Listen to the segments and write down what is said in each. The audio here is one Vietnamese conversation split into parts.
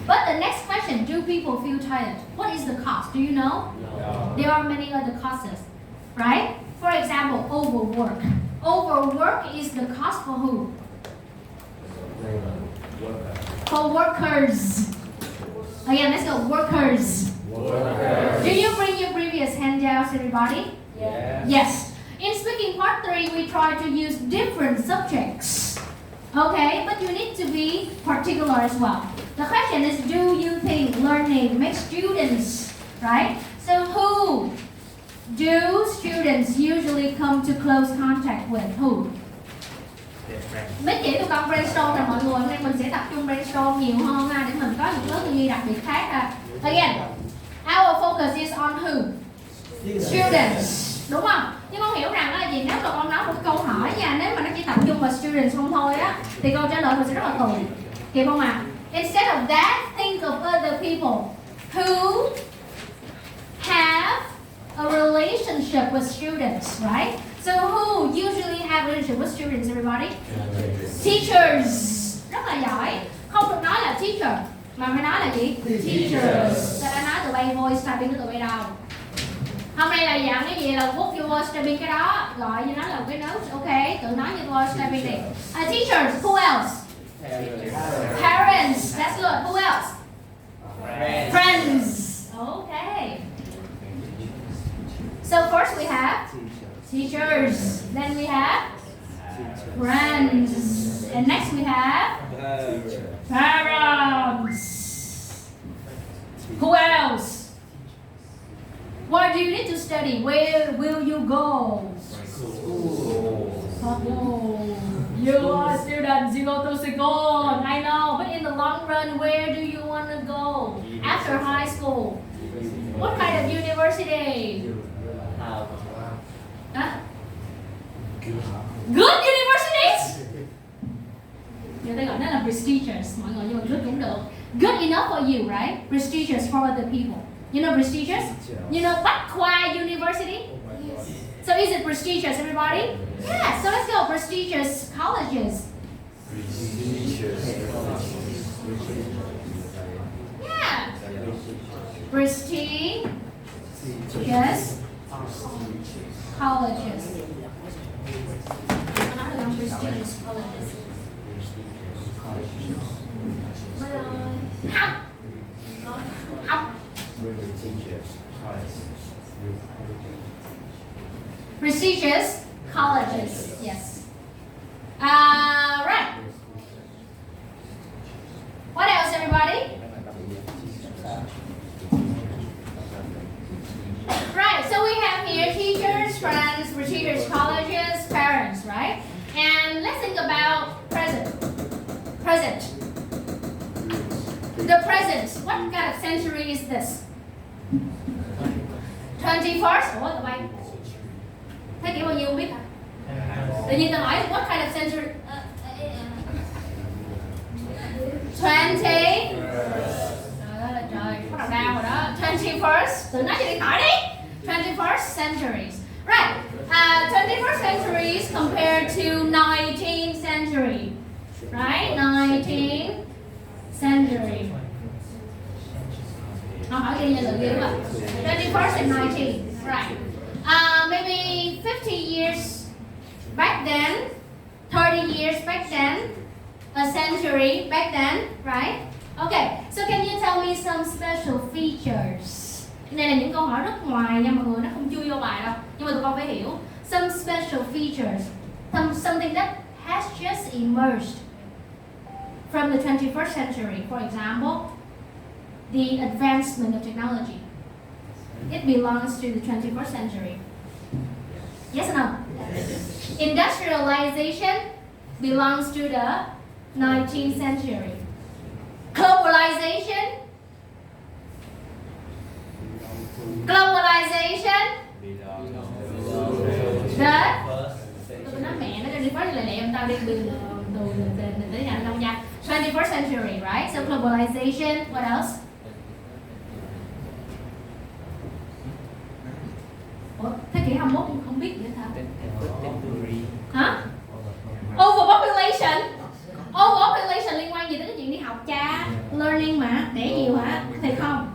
But the next question, do people feel tired? What is the cause? Do you know? No. There are many other causes, right? For example, overwork. Overwork is the cause for who? For workers. Again, let's go. Workers. Do you bring your previous handouts, everybody? Yes. Yes. In speaking part 3, we try to use different subjects. Okay, but you need to be particular as well. The question is, do you think learning makes students, right? So who do students usually come to close contact with? Who? Mấy chị tụi con brainstorm là mọi người hôm nay mình sẽ tập trung brainstorm nhiều hơn ha, để mình có những lớp tư duy đặc biệt khác ha. Again, our focus is on who? Students. Đúng không? Nhưng con hiểu rằng là gì, nếu mà con nói một câu hỏi nha, nếu mà nó chỉ tập trung vào students không thôi á, thì câu trả lời mình sẽ rất là tù. Kịp không ạ? Instead of that, think of other people who have a relationship with students, right? So who usually have a relationship with students, everybody? Teachers. Rất là giỏi. Không được nói là teacher, mà phải nói là gì? Teachers. Ta đã nói tụi bay voice typing của tụi bay đâu. Hôm nay là dạng cái gì là book your voice typing cái đó, gọi như nó là một cái note, ok? Tự nói như voice typing đi. Teachers, who else? Parents, that's good. Who else? Friends. Okay. So first we have teachers, then we have friends, and next we have parents. Who else? What do you need to study? Where will you go? Oh, you are students, you go to school, I know, but in the long run, where do you want to go after high school? What kind of university? Huh? Good universities? Người ta gọi nó là prestigious, mọi người, nhưng mà good cũng được. Good enough for you, right? Prestigious for other people. You know prestigious? You know Bách Khoa University? So is it prestigious, everybody? Yeah, so let's go. Prestigious colleges. Yeah. Prestigious colleges. Prestigious colleges. Học. Học. Prestigious colleges. Yes. Right. What else, everybody? Right. So we have here teachers, friends, prestigious colleges, parents. Right. And let's think about present. Present. The present. What kind of century is this? 21st. Ủa tụi bay thế kỷ bao nhiêu không biết hả? Tự nhiên tao hỏi what kind of century? 20. Trời ơi trời, bắt đầu đau rồi đó. 21st. Tự nói cho điện thoại đi. 21st centuries. Right. 21st centuries compared to 19th century. Right? 19th century. Không hỏi kia như tự kia đúng không? 21st and 19th. Right. Maybe 50 years back then, 30 years back then, a century back then, right? Okay, so can you tell me some special features? Cái này là những câu hỏi rất ngoài nha mọi người, nó không chui vô bài đâu, nhưng mà tụi con phải hiểu. Some special features, something that has just emerged from the 21st century. For example, the advancement of technology. It belongs to the 21st century. Yes or no? Yes. Industrialization belongs to the 19th century. Globalization. The tôi nói mẹ nó 21st là lẹ tao đi từ tới nhà nông nha. 21st century, right? So globalization. What else? Ủa, thế kỷ 21 cũng không biết nữa hả? Hả? Overpopulation. Overpopulation liên quan gì tới cái chuyện đi học cha? Learning mà. mà, đẻ nhiều hả? Thì không.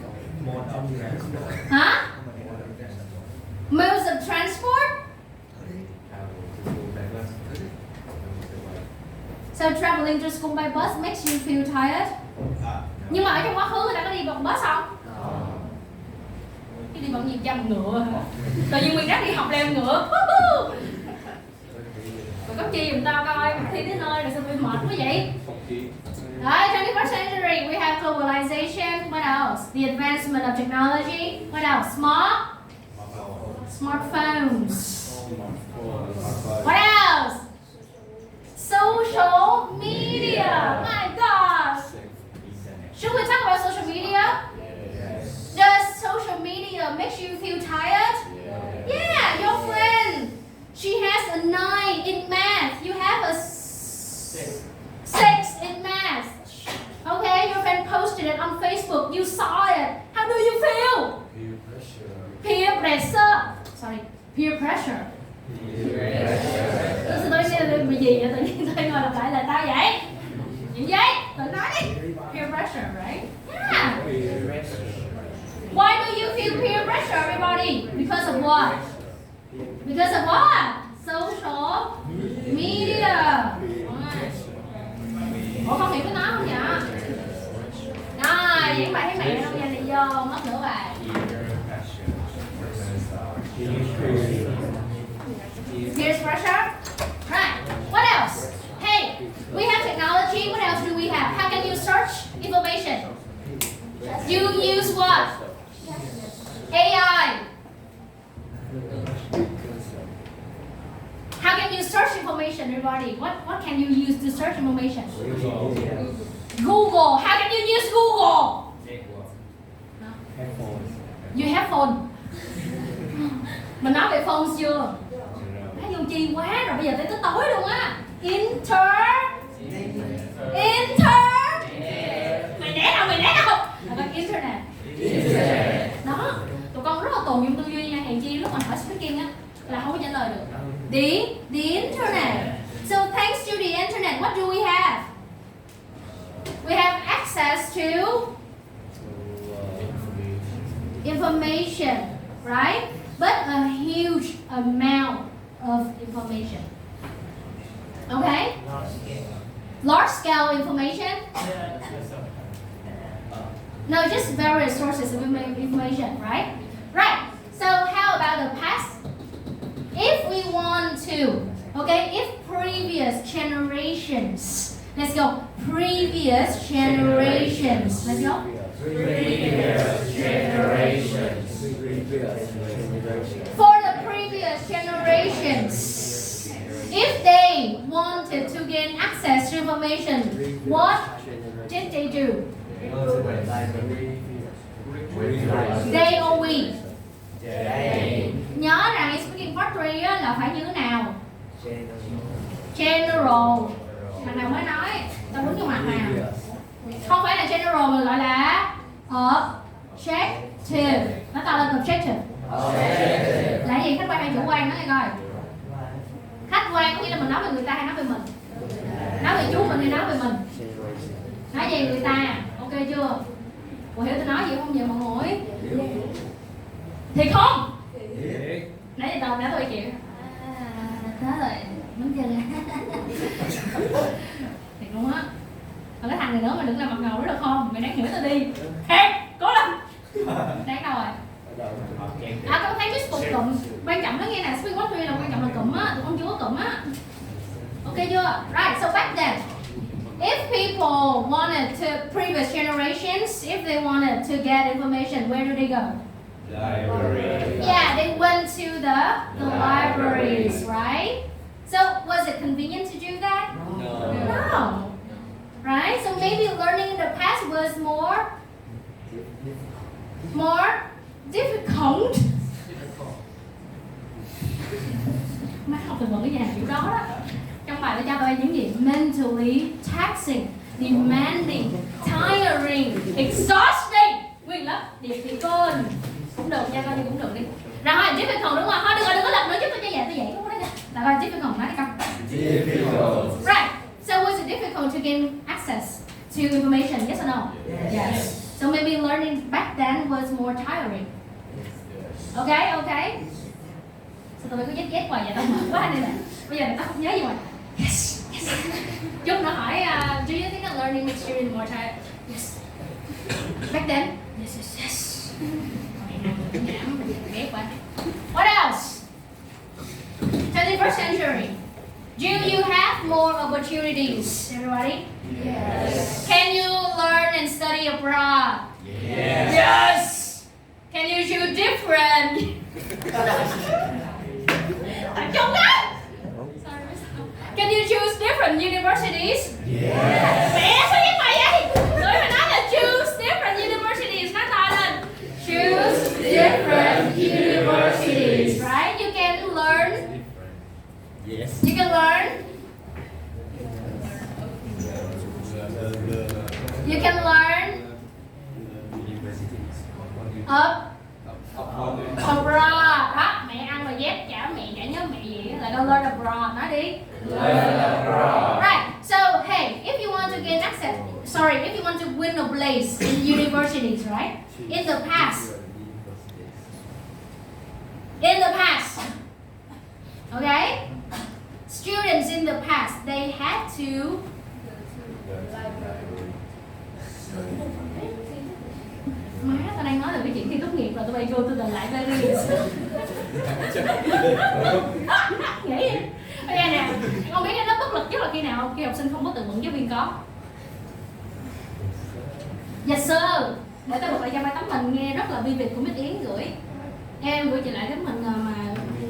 Hả? Modes of transport. So traveling to school by bus makes you feel tired. Nhưng mà ở trong quá khứ người ta có đi bằng bus không? Đi bằng gì chăm ngựa hả? Tự nhiên Nguyên Đắc đi học leo ngựa. Rồi có chi giùm tao coi, thi tới nơi rồi sao bị mệt quá vậy? Right, 21st century, we have globalization. What else? The advancement of technology. What else? Smartphones. What else? Social media. My gosh. Should we talk about social media? Does social media make you feel tired? Yeah, your friend. She has a 9 in math. You have a 6 in math. Okay, your friend posted it on Facebook. You saw it. How do you feel? Peer pressure. Sorry, peer pressure. Tôi bị gì vậy? Tự nhiên tôi ngồi lặp lại là tao vậy. Gì vậy? Tự nói đi. Peer pressure, right? Yeah. Why do you feel peer pressure, everybody? Because of what? Because of what? Social media. Ủa con hiểu cái nói không vậy? Rồi, những bài thấy mẹ không dành đi vô, mất nửa bài. Peer pressure. Right. What else? Hey, we have technology. What else do we have? How can you search information? You use what? AI. How can you search information, everybody? What can you use to search information? Google. How can you use Google? You have phone. Mình nói về phone chưa? Thấy vô chi quá rồi, bây giờ tới tối luôn á. Mày né đâu? Là con internet. Đó, tụi con rất là tồn dụng tư duy nha, hèn chi lúc mà hỏi speaking á là không có trả lời được. The internet. So thanks to the internet, what do we have? We have access to information, right? But a huge amount of information. Okay? Large scale information? No, just various sources of information, right? Right. So how about the past? If we want to, okay, if previous generations, let's go, previous generations, let's go. Previous generations. For the previous generations, if they wanted to gain access to information, what did they do? They or we? Nhớ rằng speaking part 3 là phải như thế nào? General. Thằng nào mới nói? Tao đứng vô mặt nào? Không phải là general mà gọi là objective. Nó to lên objective. Là gì? Khách quan hay chủ quan? Nói nghe coi. Khách quan có nghĩa là mình nói về người ta hay nói về mình? Nói về chú mình hay nói về mình? Nói về người ta. Ok chưa? Cô hiểu tôi nói gì không vậy mọi người? Thì không? Nãy giờ đã tôi chịu. Đó rồi, muốn chân. Thiệt luôn á. Mà cái thằng này nữa mà đừng làm mặt ngầu đó được không? Mày đang hiểu tôi đi. Ê, cố lên. Đang đâu rồi? Con thấy cái cụm cụm. Quan trọng đó nghe nè, speaking what là quan trọng là cụm á, tụi con chưa có cụm á. Ok chưa? Right, so back then, if people wanted to, previous generations, if they wanted to get information, where do they go? Library. Yeah, they went to the libraries, right? So was it convenient to do that? No. Right? So maybe learning in the past was more difficult. Má học từ vựng cái nhà kiểu đó đó. Trong bài nó cho tôi những gì? Mentally taxing, demanding, tiring, exhausting. Nguyên lớp điệp thì cơn. Cũng được nha, coi như cũng được đi. Rồi, difficult đúng không? Thôi đừng có lật nữa, giúp tôi cho tôi dạy cũng đó nha. Là coi difficult nói đi con. Difficult. Right. So was it difficult to gain access to information, yes or no? Yes. So maybe learning back then was more tiring. Okay. Sao tụi bay cứ ghét hoài vậy, tao mệt quá đây nè. Bây giờ tao không nhớ gì mà. Yes. Chung nó hỏi, do you think that learning makes you more tired? Yes. Back then, yes. Ghét quá. What else? 21st century. Do you have more opportunities, everybody? Yes. Can you learn and study abroad? Yes. Yes. Can you choose different? Can you choose different universities? Yes. Mẹ sao biết mày vậy? Tụi mày nói là choose different universities. Nói to lên. Choose different universities. Right? You can learn. Yes. You can learn. You can learn abroad. Đó, mẹ ăn rồi dép chả mẹ chả nhớ mẹ gì là đâu learn abroad. Nói đi. Learn abroad. Right. So hey, if you want to gain access, if you want to win a place in universities, right? In the past, okay? Students in the past, they had to má tao đang nói là cái chuyện thi tốt nghiệp rồi tụi bay go to the libraries. Nghĩ đi. Bây giờ nè, con biết cái lớp bất lực nhất là khi nào không? Khi học sinh không có từ vựng giáo viên có. Yes sir. Để tao đọc lại cho bài tấm hình nghe rất là vivid của Miss Yến gửi. Em gửi chị lại tấm hình mà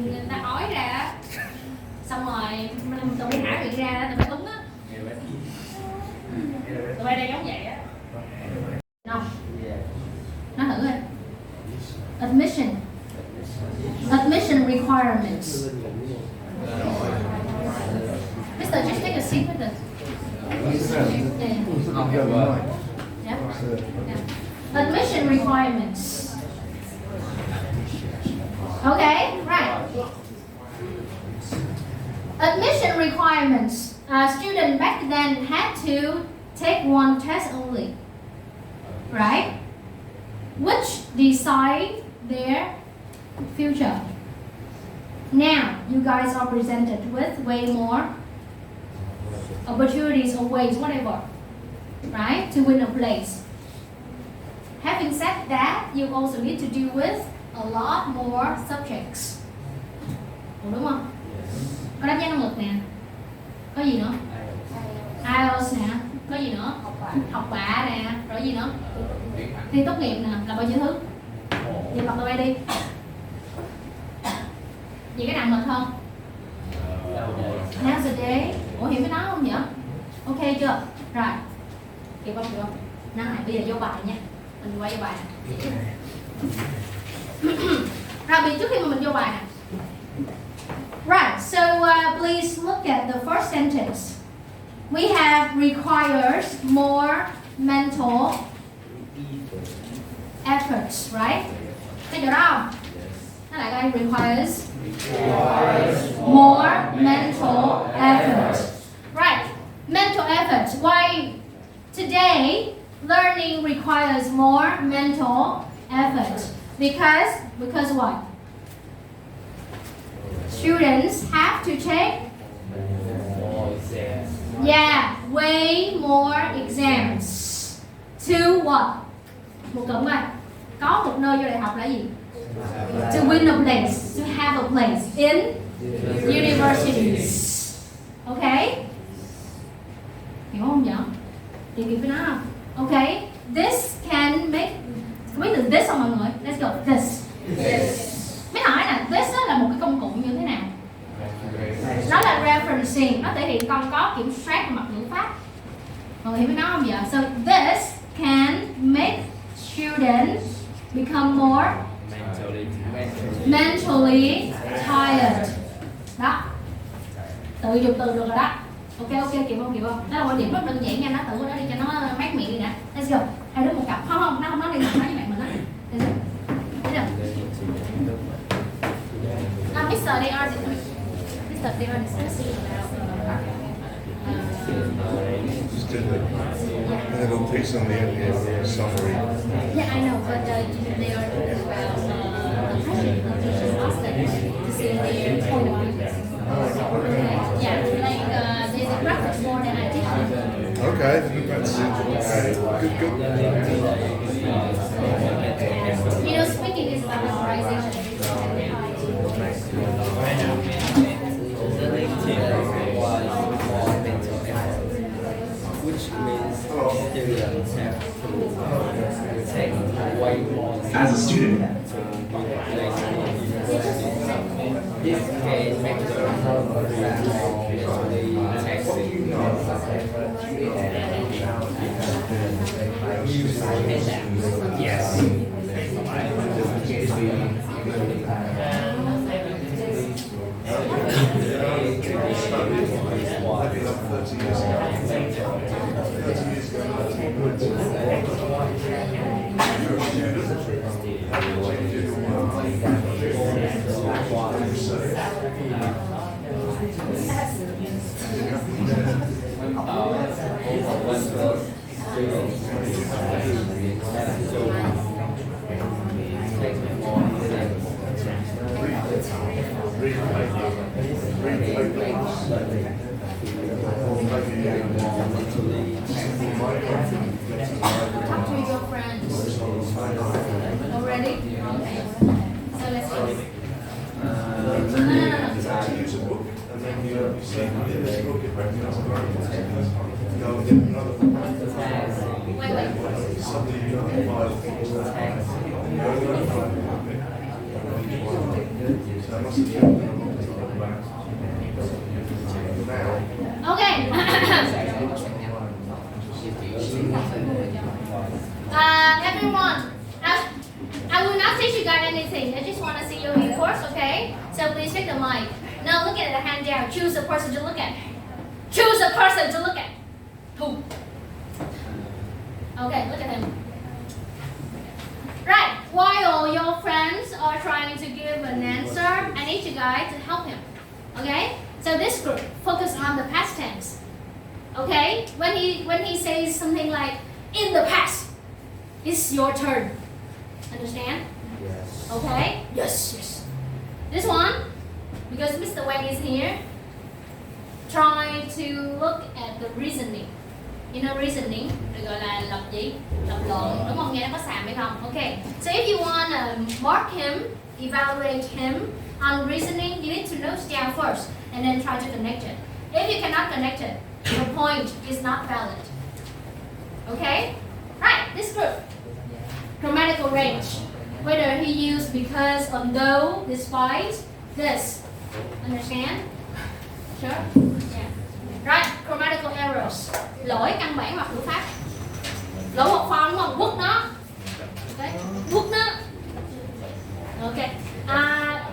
người ta ói ra á. Xong rồi tụi bay thả chuyện ra tụi bay túng á. Tụi bay đang giống vậy á. Không. Nói thử coi. Admission requirements. Mister, just take a seat with us. Yeah. Admission requirements. Okay, right. Admission requirements. Students back then had to take one test only, right? Which decide their future. Now, you guys are presented with way more opportunities or ways, whatever, right, to win a place. Having said that, you also need to deal with a lot more subjects. Ủa, đúng không? Có đánh giá năng lực nè. Có gì nữa? IELTS nè. Có gì nữa? Học bạ nè. Rồi gì nữa? Thi tốt nghiệp nè. Là bao nhiêu thứ? Nhìn mặt tụi bay đi. Gì cái nào mệt hơn? Nowadays. Ủa hiểu cái đó không vậy? Ok chưa? Rồi. Kịp không? Nào này, bây giờ vô bài nha. Mình quay vô bài nè. Rồi, trước khi mà mình vô bài nè. Right, so please look at the first sentence. We have requires more mental efforts, right? Thấy chỗ đó không? Nó lại đây requires more mental effort. Right, mental effort. Why today learning requires more mental effort? Because what? Students have to take way more exams to what? Một cụm này. Có một nơi vô đại học là gì? To win a place, to have a place in universities. Okay? Hiểu không vậy? Thì kịp với nó không? Okay, this can make. Có biết từ this không mọi người? Let's go. This. Mới hỏi nè, this là một cái công cụ như thế nào? Đó là referencing, nó thể hiện con có kiểm soát mặt ngữ pháp. Mọi người hiểu với nó không vậy? So this can make students become more mentally tired. Đó. Tự dùng từ được rồi đó. Ok, kịp không? Đó là quan điểm rất đơn giản nha, nó tự đó đi cho nó mát miệng đi nè. Let's go. Hai đứa một cặp. Không, nó không nói đi, nói với bạn mình đó. Let's go. Mr. They are discussing about did they? And a little piece on the end here, a summary. Yeah, I know, but they are talking about the question of teaching Austin to see their point of view. Okay. Yeah, like there's a graphics more than I teach. Okay, that's okay. Good. You know, speaking is about memorization. Which means students have to take way more. As a student, This can make the actually taxing. Yes. Talk to your friends. Already? Okay. So let's go. No. Use a book, and then you see this book, go and get another book. Wait. Suddenly you don't buy the things that so I must have kept them now. Okay. Everyone, I will not teach you guys anything. I just want to see your reports, okay? So please take the mic. Now look at the hand down. Choose a person to look at. Choose a person to look at. Who? Okay, look at him. Right. While your friends are trying to give an answer, I need you guys to help him. Okay? So this group focus on the past tense. Okay? When he says something like in the past, it's your turn. Understand? Yes. Okay? Yes. This one, because Mr. Wang is here, try to look at the reasoning. You know reasoning, được gọi là lập gì? Lập luận, đúng không? Nghe nó có xàm hay không? Okay. So if you want to mark him, evaluate him on reasoning, you need to note down first and then try to connect it. If you cannot connect it, the point is not valid. Okay? Right, this group. Grammatical range. Whether he used because, although, despite, this. Understand? Sure? Yeah. Right, grammatical errors. Lỗi căn bản hoặc ngữ pháp. Lỗi một form đúng không? Quốc nó. Okay. Quốc nó. Ok.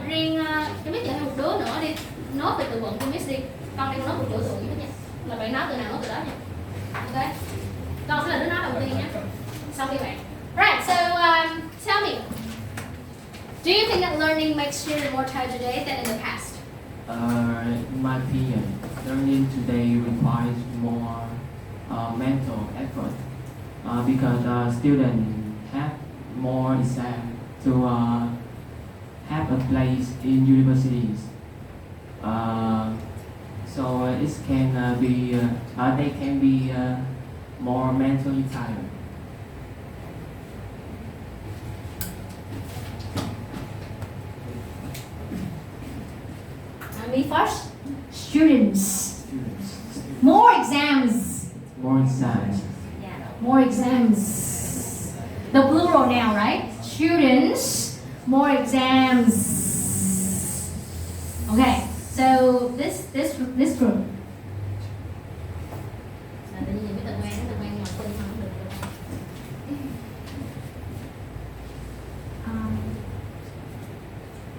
Riêng cho Miss dạy thêm một đứa nữa đi. Nốt về từ vựng cho Miss đi. Con đang nói một chữ tuổi đó nha. Là bạn nói từ nào nói từ đó nha. Ok. Con sẽ là đứa nói đầu tiên nhé. Xong đi bạn. Right, so tell me. Do you think that learning makes students more tired today than in the past? In my opinion, learning today requires more mental effort because students have more exam to have a place in universities. So it can they can be more mentally tired. Me first. Students. More exams. More exams. Yeah. More exams. The plural now, right? Students. More exams. Okay. So this group.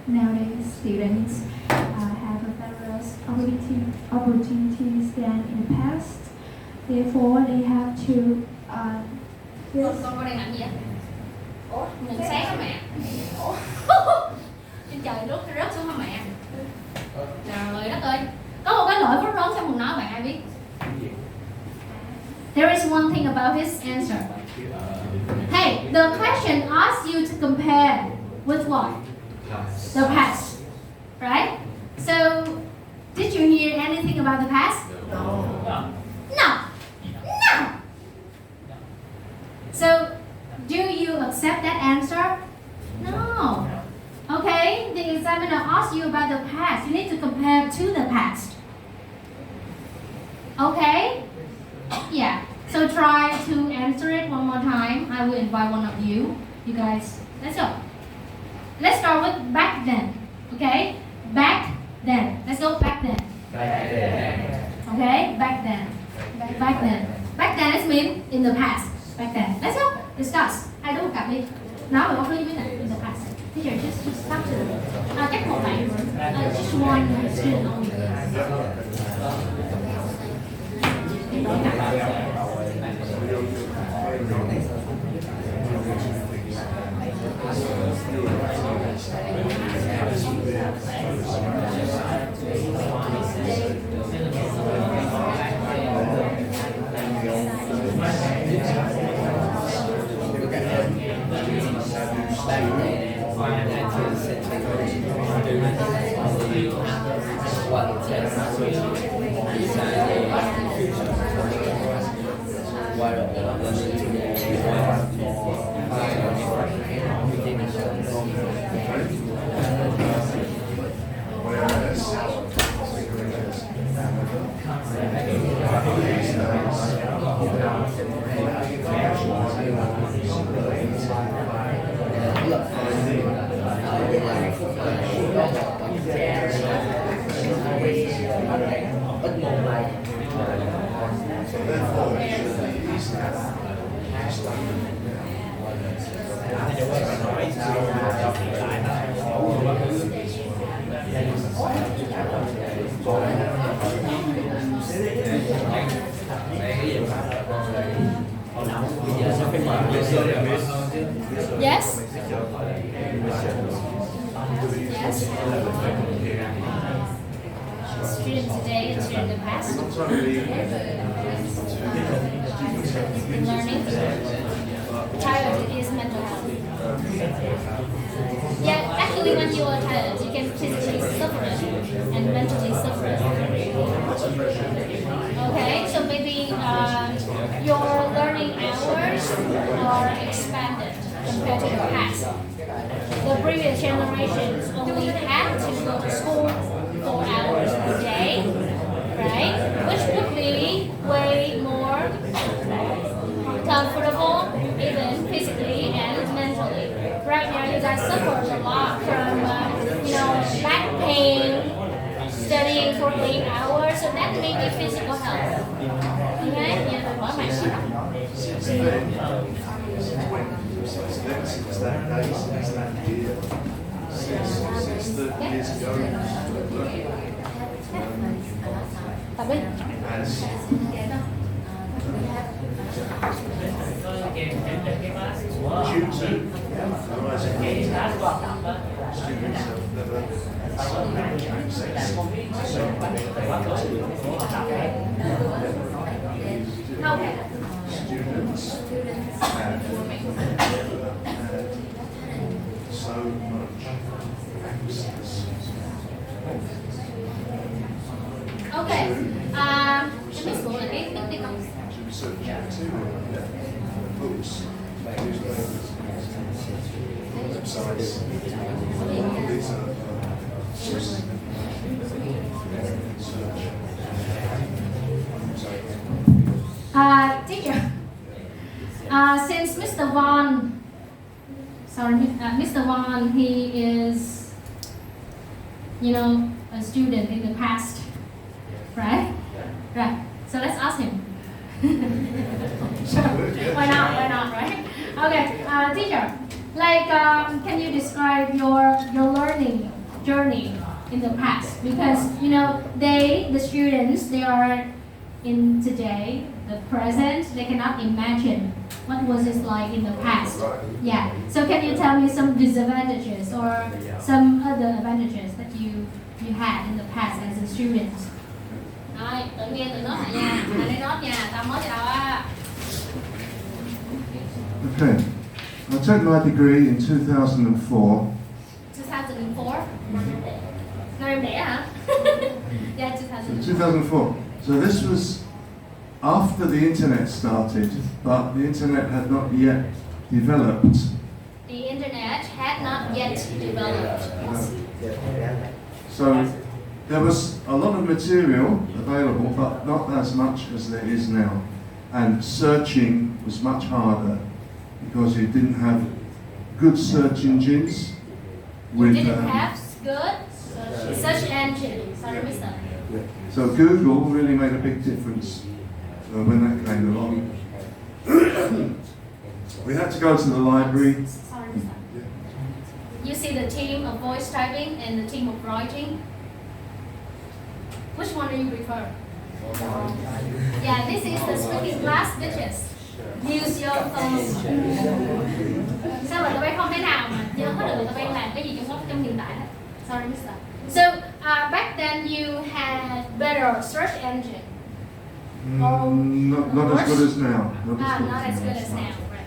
Nowadays, students have a better opportunities than in the past. Therefore, they have to. Con có đang làm gì á? Ủa, nhìn sáng hả mẹ? Ủa, trên trời rớt xuống hả mẹ? Trời đất ơi, có một cái lỗi rớt rớt trong phòng nói bạn ai biết? There is one thing about his answer. Hey, the question asks you to compare with what? The past, right? So, did you hear anything about the past? No. No. So, do you accept that answer? No. Okay, the examiner asks you about the past. You need to compare to the past. Okay? Yeah. So try to answer it one more time. I will invite one of you. You guys, let's go. Let's start with back then. Okay? Back then. Let's go back then. Okay? Back then. Back then. Back then is mean in the past. Back then. Let's go. Discuss. Ai đúng một cặp đi. Nói về một thứ như thế này. In the past. Teacher, just start to. Chắc một bạn. Just one student only. Yes? Yes? Student today and student in the past. Learning. Tired is mental health. Yeah, actually when you are tired, you can physically suffer and mentally suffer. Okay, so maybe your learning hours are expanded compared to the past. The previous generations only had to go to school 4 hours per day, right? Which would be way more comfortable, even physically and mentally. Right now, you guys suffer a lot from, back pain, studying for 8 hours, so that may be physical health. Okay? Yeah, well, my Since that day, since that year, since 30 years ago, as due to the rising students have never access Okay. students have so much access. Okay. Em biết số là cái đi không? To research material, books, newspapers, websites. All of these are sources of research. Teacher, since Mr. Mr. Von, he is, a student in the past, right? Right. So let's ask him. Sure. Why not, right? Okay, teacher, can you describe your learning journey in the past? Because, the students, they are in today, the present, they cannot imagine what was it like in the past. Yeah. So can you tell me some disadvantages or some other advantages that you had in the past as a student? Rồi, tự nghe tự nốt lại nha. Anh đi nốt nha, tao mới chào á. Okay. I took my degree in 2004. 2004. Năm em đẻ hả? Yeah, 2004. So 2004. So this was after the internet started, but the internet had not yet developed. The internet had not yet developed. So there was a lot of material available, but not as much as there is now. And searching was much harder because you didn't have good search engines. You didn't have good search engine. Sorry, mister. So Google really made a big difference when that came along. We had to go to the library. Sorry, mister. You see the team of voice typing and the team of writing. Which one do you prefer? Yeah, this is the speaking class, bitches. Use your phone. Sao mà tụi bay không thể nào mà nhớ hết được tụi bay làm cái gì trong hiện tại? Sorry, mister. So back then you had better search engine. Not as good as now. Not as good as now. Right.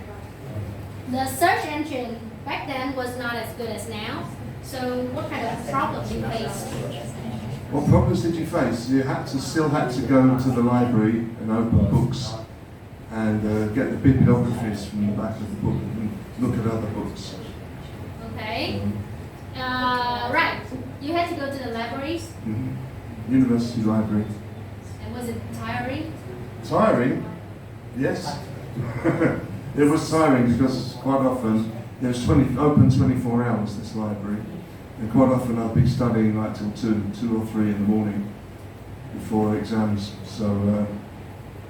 The search engine back then was not as good as now. So what kind of problem you faced? What problems did you face? You still had to go to the library and open books and get the bibliographies from the back of the book and look at other books. Okay. Right. You had to go to the libraries. Mm-hmm. University library. And was it tiring? Tiring? Yes. It was tiring because quite often it was open 24 hours, this library. And quite often I'd be studying like till 2 or 3 in the morning before exams. So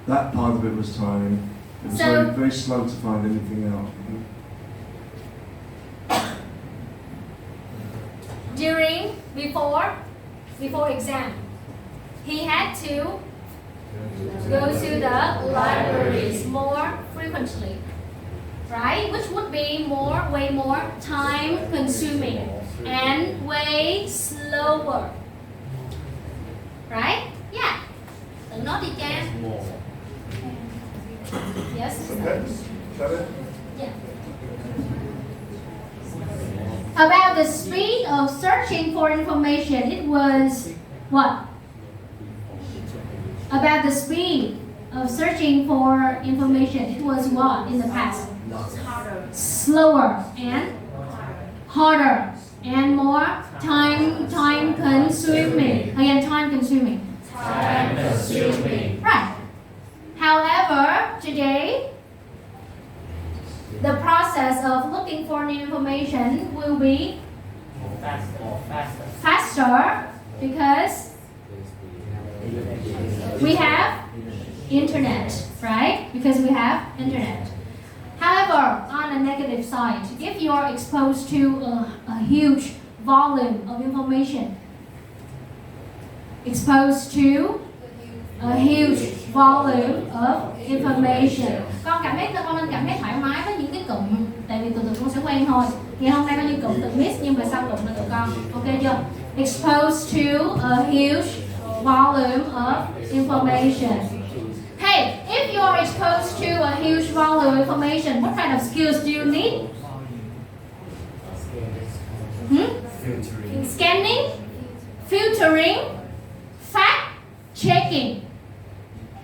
that part of it was tiring. It was very, very slow to find anything out. Before exam, he had to go to the libraries more frequently, right? Which would be way more time consuming and way slower, right? Yeah. Tự nói đi cha. Yes. Okay. Yeah. About the speed of searching for information, it was what? About the speed of searching for information, it was what in the past? Slower and harder and more time consuming. Again, time consuming. Right. However, today, the process of looking for new information will be faster because we have internet, right? Because we have internet. However, on a negative side, if you are exposed to a huge volume of information, con nên cảm thấy thoải mái với những cái cụm, tại vì từ từ con sẽ quen thôi. Thì hôm nay bao nhiêu cụm từ Miss nhưng mà sau cụm là tụi con, ok chưa? Exposed to a huge volume of information. Hey, if you are exposed to a huge volume of information, what kind of skills do you need? Scanning, filtering, fact checking,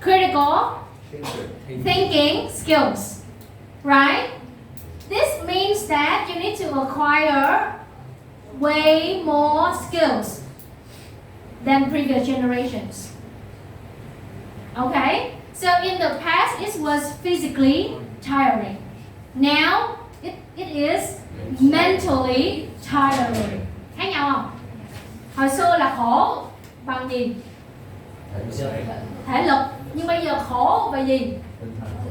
critical thinking skills, right? This means that you need to acquire way more skills than previous generations. Okay? So in the past it was physically tiring. Now it is mentally tiring. Khác nhau không? Hồi xưa là khổ bằng gì? Thể lực. Nhưng bây giờ khổ về gì?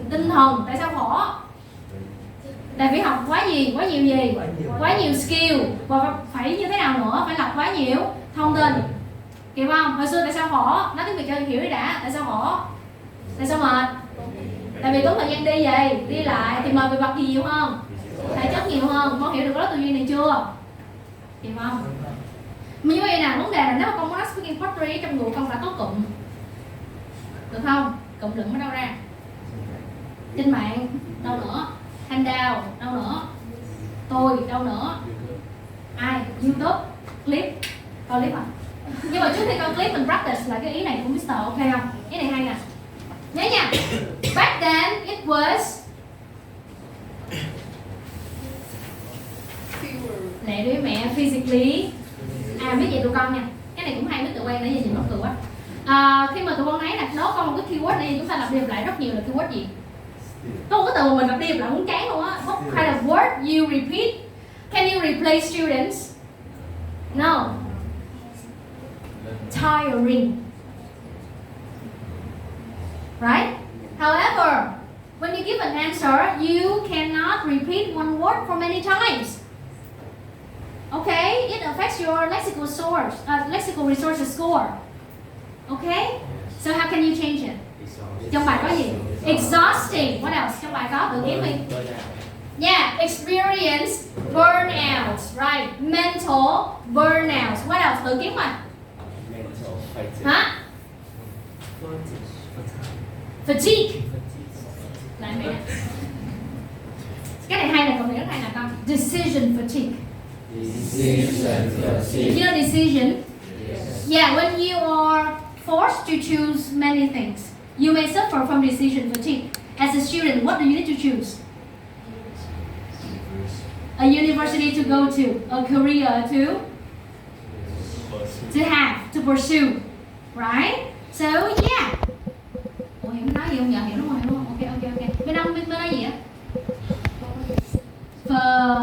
Tinh thần. Tại sao khổ? Tại vì học quá nhiều gì? Quá nhiều skill. Và phải như thế nào nữa? Phải lọc quá nhiều thông tin. Kịp không? Hồi xưa tại sao khổ? Nói tiếng Việt cho hiểu đi đã. Tại sao khổ? Tại sao mệt? Tại vì tốn thời gian đi vậy, đi lại thì mệt về mặt gì nhiều hơn? Thể chất nhiều hơn. Con hiểu được lớp tư duy này chưa? Kịp không? Như vậy nè, vấn đề là nếu mà con muốn nói speaking pottery trong người con đã có cụm được không? Cụm lửng ở đâu ra? Trên mạng, đâu nữa? Handout, đâu nữa? Tôi, đâu nữa? Ai? YouTube, clip, coi clip à? Nhưng mà trước khi coi clip mình practice lại cái ý này của Mr. ok không? Ý này hay nè. Nhớ nha. Back then it was lẹ đứa mẹ physically. Biết vậy tụi con nha. Cái này cũng hay với tụi quen để nhìn mắc cười quá. Khi mà tụi con thấy là đó con một cái keyword này chúng ta lặp đi lặp lại rất nhiều là keyword gì? Có một cái từ mà mình lặp đi lặp lại muốn chán luôn á. What kind of word you repeat? Can you replace students? No. Tiring. Right? However, when you give an answer, you cannot repeat one word for many times. Okay? It affects your lexical resources score. Okay? So how can you change it? Trong bài có gì? Exhausting. What else? Trong bài có tự kiếm đi. Yeah, experience burnout. Right. Mental burnout. What else? Tự kiếm mà. Hả? Fatigue. Lại mẹ. Cái này hay là cậu rất hay là con. Decision fatigue. You know decision? Yeah, when you are forced to choose many things, you may suffer from decision fatigue. As a student, what do you need to choose? A university to go to, a career to have, to pursue, right? So yeah. Ủa hiểu nói gì không? Dạ hiểu đúng không? Ok. Bên ông bên nói gì á?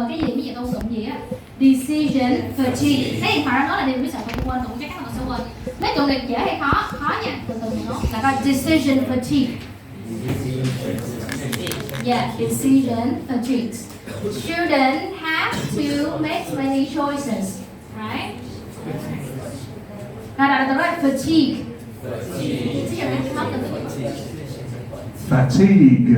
Cái gì bây giờ tôi cụm gì á? Decision fatigue. Cái điện thoại đó là điều biết sợ tôi quên, tôi cũng chắc chắn là tôi sẽ quên. Mấy cụm này dễ hay khó? Khó nha. Từ từ mình nói là coi decision fatigue. Yeah, decision fatigue. Students have to make many choices, right? Từ đó fatigue. Fatigue.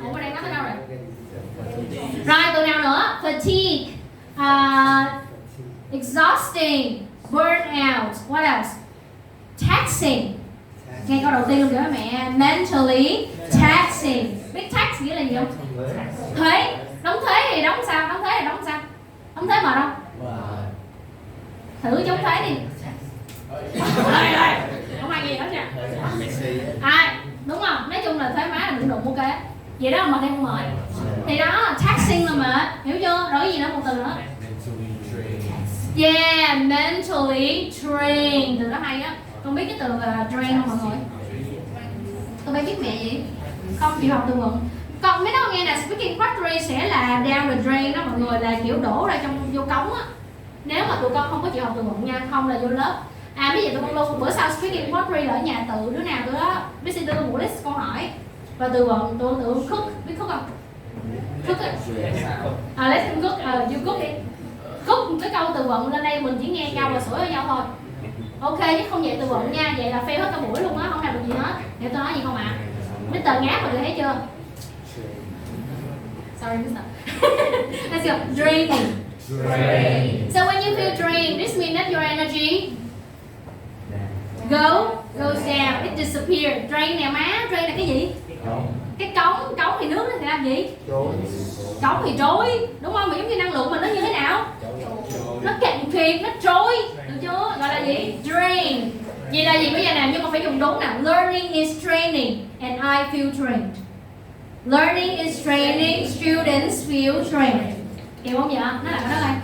Ủa bên đây nói tới đâu rồi? Rồi từ nào nữa? Fatigue, exhausting, burnout. What else? Taxing. Nghe câu đầu tiên luôn kìa mẹ. Mentally taxing. Biết tax nghĩa là gì không? Thuế. Đóng thuế thì đóng sao? Đóng thuế thì đóng sao? Đóng thuế mệt không? Thử chống thuế đi. Không ai nghe đó nha. Đúng không? Nói chung là thuế má là đụng đụng ok. Vậy đó là mệt hay không mệt? Thì đó, taxing là mệt. Hiểu chưa? Rồi cái gì nữa? Một từ nữa. Yeah, mentally drained. Từ đó hay á. Con biết cái từ drain không mọi người? Con bé biết mẹ gì? Không chịu học từ vựng. Còn mấy đó nghe là speaking factory sẽ là down the drain đó mọi người, là kiểu đổ ra trong vô cống á. Nếu mà tụi con không có chịu học từ vựng nha, không là vô lớp. Bây giờ tụi con luôn bữa sau speaking factory là ở nhà tự đứa nào tụi đó biết xin đưa một list câu hỏi và từ vựng tụi cook, biết cook không? Cook á. Let's him cook, you cook đi. Cook cái câu từ vựng lên đây mình chỉ nghe câu và sủi với nhau thôi. Ok chứ không vậy từ vựng nha, vậy là fail hết cả buổi luôn á, không làm được gì hết. Hiểu tôi nói gì không ạ? Mr. ngáp mọi người thấy chưa? Sorry Mr. Let's go. Draining. So when you feel drained, this means that your energy goes down, it disappears. Drain nè má, drain là cái gì? Cái cống thì nước nó thì làm gì? Cống thì trôi, đúng không? Mà giống như năng lượng mình nó như thế nào? Nó cạn kiệt, nó trôi, được chưa? Gọi là gì? Drain. Vậy là gì bây giờ nè, nhưng mà phải dùng đúng nào. Learning is training and I feel trained. Learning is training, students feel trained. Hiểu không vậy? Nó là cái đó đây.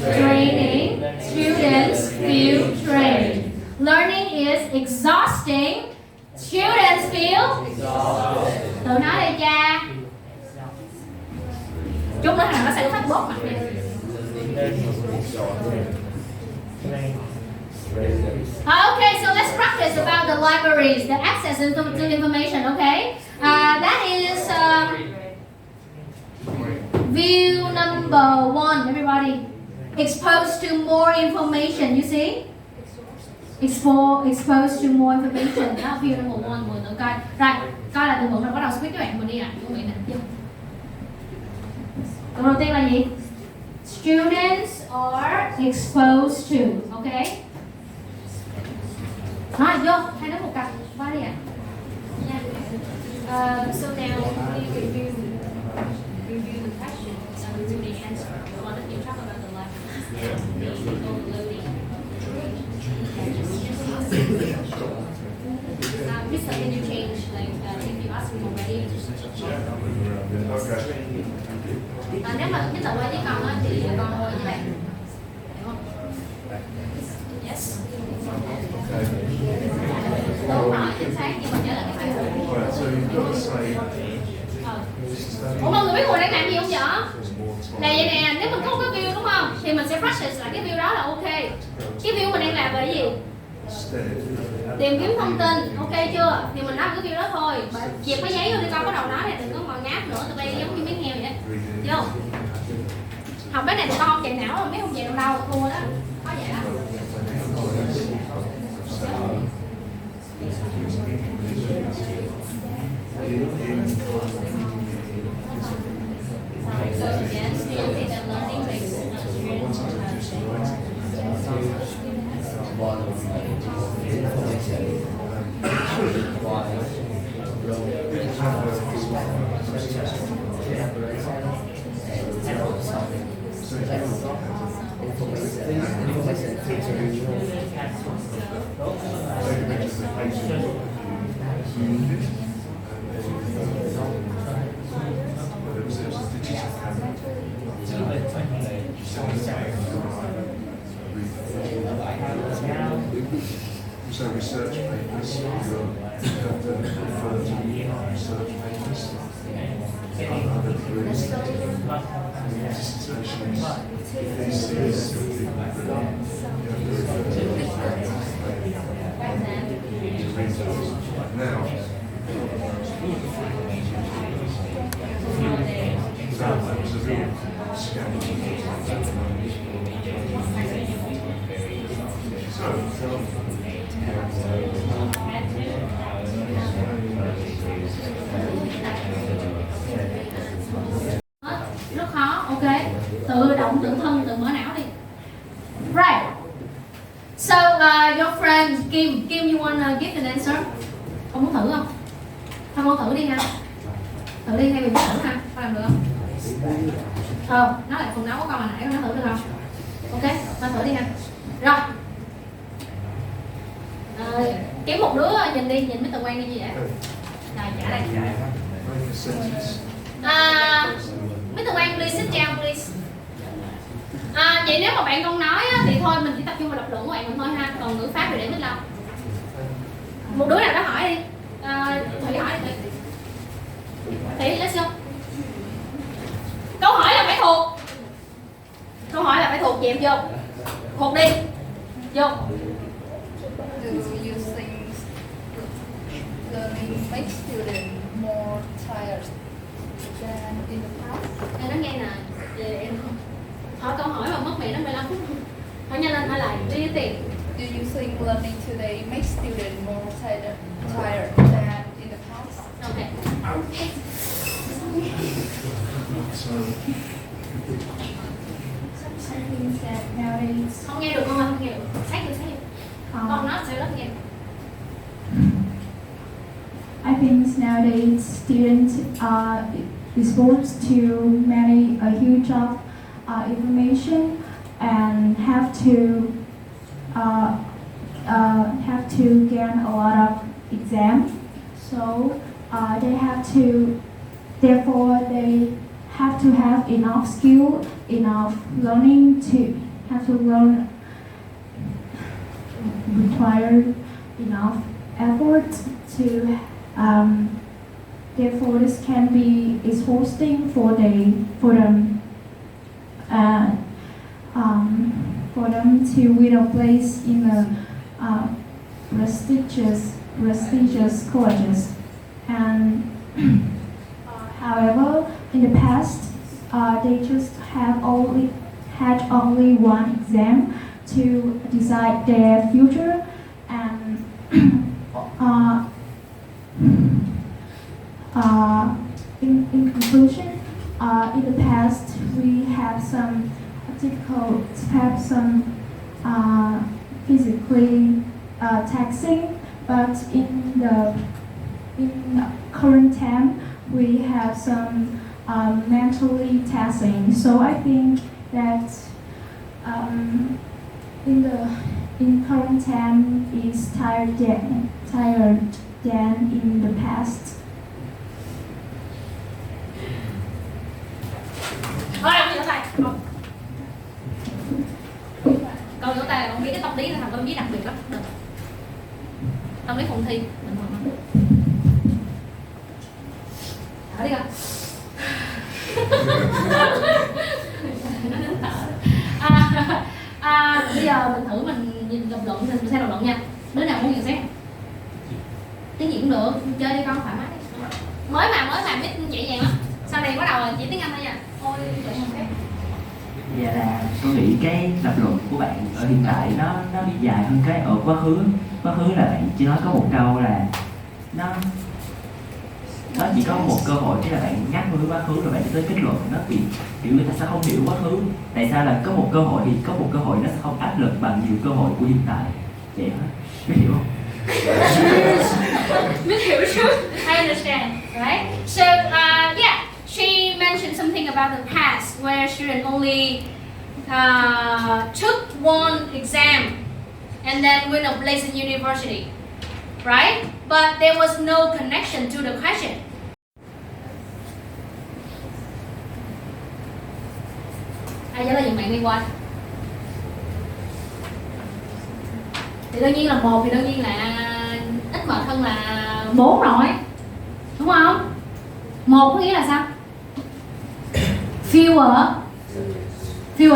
Training, students feel trained. Learning is exhausting, students feel. Tự nói đi cha. Chút nữa thằng nó sẽ phát bốt mặt nè. Okay, so let's practice about the libraries, the access to information, okay? That is view number 1, everybody. Exposed to more information, you see? exposed to more information. Đó, feel number one, mời tự coi. Rồi, coi là từ vựng rồi bắt đầu speak các bạn mình đi ạ. Các bạn nè. Từ đầu tiên là gì? Students are exposed to. Okay. Rồi, vô, hai đứa một cặp. Qua đi ạ. So now we review the questions and review the answer. Why don't you talk about the lessons and the overloading? Mr. Can you change, like, if you ask him already? Nếu mà cái tự quay với con á thì con ngồi với bạn. Hiểu không? Yes. Đúng rồi, chính xác, nhưng mà nhớ là cái bài. Right, so you've got to say. Ủa mọi người biết ngồi đang làm gì không vậy? Là vậy nè, nếu mình có một cái view đúng không? Thì mình sẽ practice lại cái view đó là ok. Cái view mình đang làm là cái gì? Tìm kiếm thông tin, ok chưa? Thì mình nói cái view đó thôi. Dẹp cái giấy vô đi con, bắt đầu nói này đừng có mà ngáp nữa, tụi bay giống như mấy heo vậy. Vô. Học cái này tụi con không chạy não, mấy không chạy đâu đâu, thua đó. Có vậy đó. So again, still say that learning makes students So research papers, you have to refer to research papers, other degrees, dissertations, theses, you have to refer to those. Now, that was a real scandal. So, rất khó, ok. Tự động, tự thân, tự mở não đi. Right. So your friend Kim, you wanna give an answer? Ông muốn thử không? Không muốn thử đi ha. Thử đi thay vì muốn thử ha. Có làm được không? Nói lại phần nấu của con hồi nãy, nó thử được không? Ok, con thử đi ha. Rồi. Kiếm một đứa nhìn đi, nhìn Mr. Quang đi gì vậy? Rồi, trả đây. Mr. Quang, please sit down, please. Vậy nếu mà bạn không nói á, thì thôi mình chỉ tập trung vào đọc luận của bạn mình thôi ha. Còn ngữ pháp thì để Mít Long. Một đứa nào đó hỏi đi. Thủy hỏi đi. Thủy, let's go. Câu hỏi là phải thuộc. Câu hỏi là phải thuộc, dẹp vô. Thuộc đi. Vô. Do you think learning makes students more tired than in the past? Em nói nghe nè, em hỏi câu hỏi mà mất mẹ nó 15 phút. Hỏi nhanh lên, hỏi lại, do you think? Do you think learning today makes students more tired than in the past? Okay. Something that nowadays Không nghe được con ơi, không nghe được. Sát vô. Con nói sẽ rất nghe. I think nowadays students are exposed to many a huge of information and have to gain a lot of exam. So therefore they have to have enough skill, enough learning to have to learn require enough effort to therefore this can be exhausting for them to win a place in the prestigious colleges. And however, in the past, they just had only one exam to decide their future, in conclusion, in the past we have some difficult, perhaps some physically taxing, but in the current time we have some mentally taxing. So I think that in current time is tired than in the past. Thôi ông vỗ tay. Câu vỗ tay là ông biết cái tâm lý là thằng tâm lý đặc biệt lắm. Được. Tâm lý phòng thi bình thường lắm. Thở đi coi. Bây giờ mình thử mình nhìn lập luận, mình xem lập luận nha. Đứa nào muốn nhận xét? Tiếng gì cũng được, chơi đi con thoải mái đi. Mới mà biết nhẹ nhàng lắm. Sau này bắt đầu là chỉ tiếng Anh thôi nha. Thôi vậy không phép. Dạ là tôi nghĩ cái lập luận của bạn ở hiện tại nó bị dài hơn cái ở quá khứ. Quá khứ là bạn chỉ nói có một câu là nó chỉ có một cơ hội, cái là bạn nhắc với quá khứ rồi bạn tới kết luận. Nó bị kiểu người ta sẽ không hiểu quá khứ tại sao là có một cơ hội, thì có một cơ hội nó sẽ không áp lực bằng nhiều cơ hội của hiện tại. Vậy hả? Biết hiểu không? I understand, right? So, yeah, she mentioned something about the past where students only took one exam and then win a place in university, right? But there was no connection to the question. Ai trả lời giùm bạn liên quan? Thì đương nhiên là 1 thì đương nhiên là ít mệt hơn là 4 rồi, đúng không? 1 có nghĩa là sao? Fewer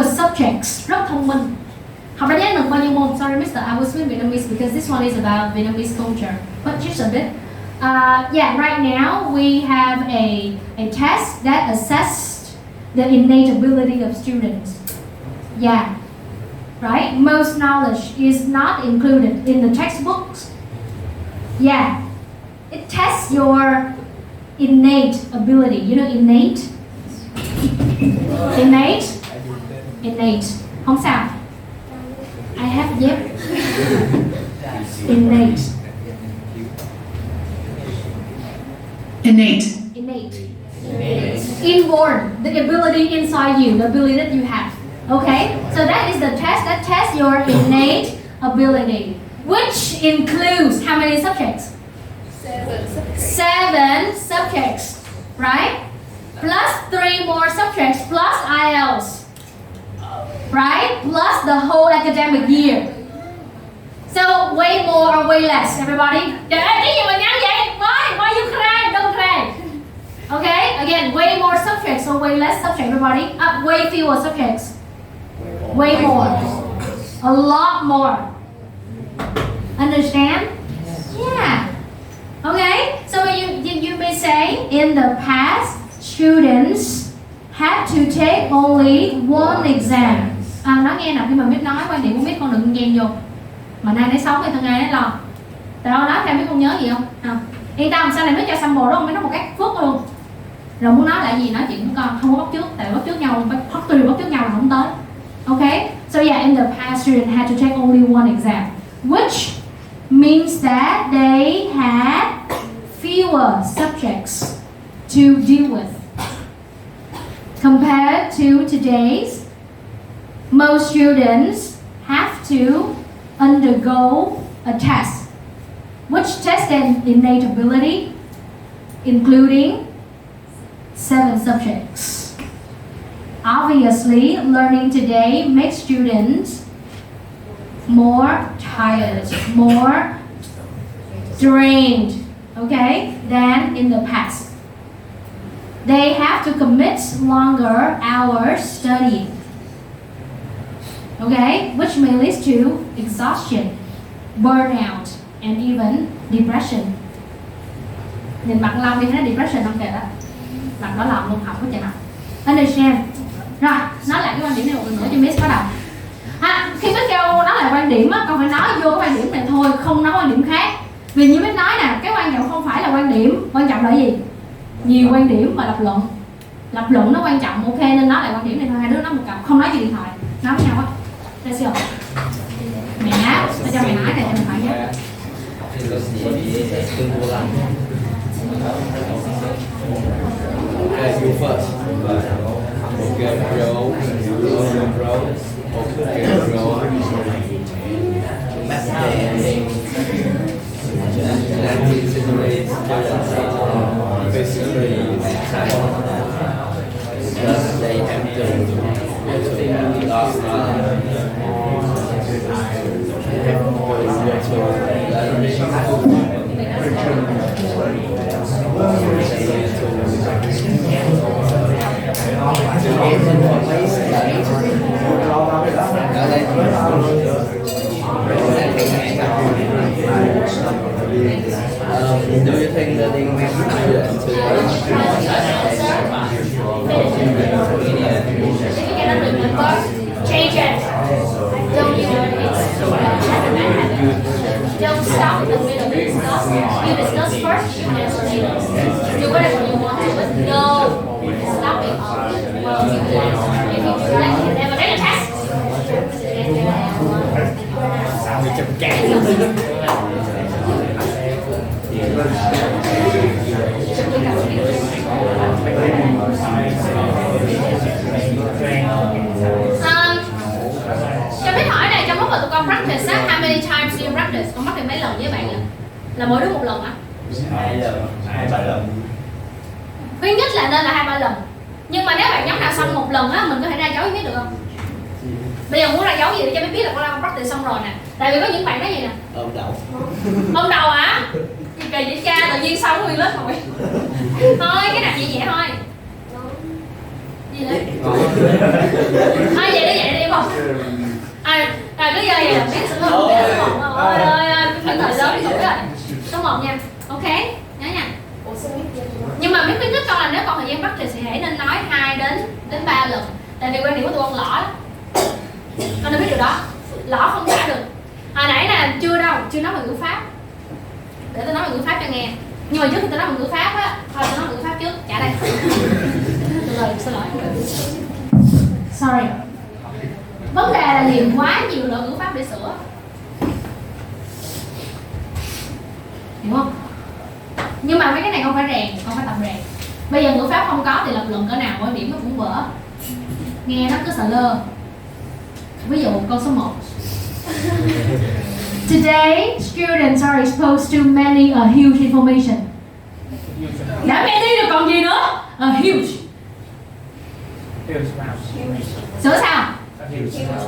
subjects, rất thông minh. Học đánh giá được bao nhiêu môn? Sorry Mr. I was with Vietnamese because this one is about Vietnamese culture, but just a bit. Yeah, right now we have a test that assessed the innate ability of students. Yeah. Right? Most knowledge is not included in the textbooks. Yeah. It tests your innate ability. You know innate? Innate. Không sao. I have yet. Innate. Inborn. The ability inside you. The ability that you have. Okay, so that is the test that tests your innate ability, which includes how many subjects? 7 subjects, right? Plus 3 more subjects, plus IELTS, right? Plus the whole academic year. So way more or way less, everybody? Trời ơi, cái gì mà ngắn vậy? Why you cry? Don't cry. Okay, again, way more subjects or way less subjects, everybody? Way fewer subjects. Way more. A lot more. Understand? Yeah. Okay. So you may say in the past, students had to take only one exam. Nói nghe nào, khi mà biết nói quan điểm của biết con đừng ghen vô. Mà nay để sống thì thằng ai để lo. Tại đâu nói em biết con nhớ gì không? Không. Yên tâm, sau này mới cho sample đó không biết nó một cách phước luôn. Rồi muốn nói lại gì nói chuyện với con, không có bắt chước, tại bắt chước nhau, bắt chước nhau là không tới. Okay, so yeah, in the past, students had to take only one exam, which means that they had fewer subjects to deal with. Compared to today's, most students have to undergo a test, which tests their innate ability, including 7 subjects. Obviously, learning today makes students more tired, more drained, okay, than in the past. They have to commit longer hours studying, okay, which may lead to exhaustion, burnout, and even depression. Nhìn mặt Long đi thấy depression không kìa đó. Mặt đó lòng luôn, học có chạy mặt. Understand? Rồi, nói lại cái quan điểm này một lần nữa cho Miss bắt đầu. Khi Miss kêu nói lại quan quan điểm á, con phải nói vô cái quan điểm này thôi, không nói quan điểm khác. Vì như biết nói nè, cái quan trọng không phải là quan điểm, quan trọng là gì? Nhiều quan điểm và lập luận. Lập luận nó quan trọng, ok, nên nói lại quan điểm này thôi, hai đứa nói một cặp, không nói chuyện điện thoại, nói với nhau á. Let's go. Mẹ á, tao cho mày nói này cho mày phải nhé. Okay, you first. Okay, roll. Okay, roll. Basically, because they have to last do you think that in Change it. Don't you don't stop in the middle. Discuss. You discuss first, you answer later. Do whatever you want to, but no stopping. Well, if you like, you never take a test. Cho biết hỏi này, trong lúc mà tụi con practice á, how many times do you practice? Con practice mấy lần với bạn là mỗi đứa một lần á? 2-3 lần. Khuyến khích là nên là 2-3 lần. Nhưng mà nếu bạn nhóm nào xong một lần á, mình có thể ra dấu ý biết được không? Bây giờ muốn ra dấu gì để cho biết biết là con đang practice xong rồi nè. Tại vì có những bạn nói gì nè. Ôm đầu. Ôm đầu hả? Gì kỳ vậy cha, tự nhiên xong nguyên lớp rồi. Thôi, cái nào vậy thôi. Gì đấy? Thôi vậy đi không? Cứ giờ vậy là biết sự không? Ôi ơi, cái thời lớn tuổi rồi. Số 1 nha. Ok, nhớ nha. Nhưng mà biết khuyến khích con là nếu còn thời gian practice thì hãy nên nói 2 đến 3 lần. Tại vì quan điểm của tụi con lõ lắm. Con đã biết điều đó. Lõ không trả được. Hồi nãy là chưa nói về ngữ pháp. Để tôi nói về ngữ pháp cho nghe. Nhưng mà trước khi tôi nói về ngữ pháp á, thôi tôi nói về ngữ pháp trước. Trả đây. Xin lỗi. Sorry. Vấn đề là liền quá nhiều loại ngữ pháp để sửa. Hiểu không? Nhưng mà mấy cái này không phải rèn, không phải tập rèn. Bây giờ ngữ pháp không có thì lập luận cỡ nào quan điểm nó cũng vỡ. Nghe nó cứ sợ lơ. Ví dụ câu số 1. Today, students are exposed to many huge information. Đã nghe đi được còn gì nữa? Huge. Sửa sao?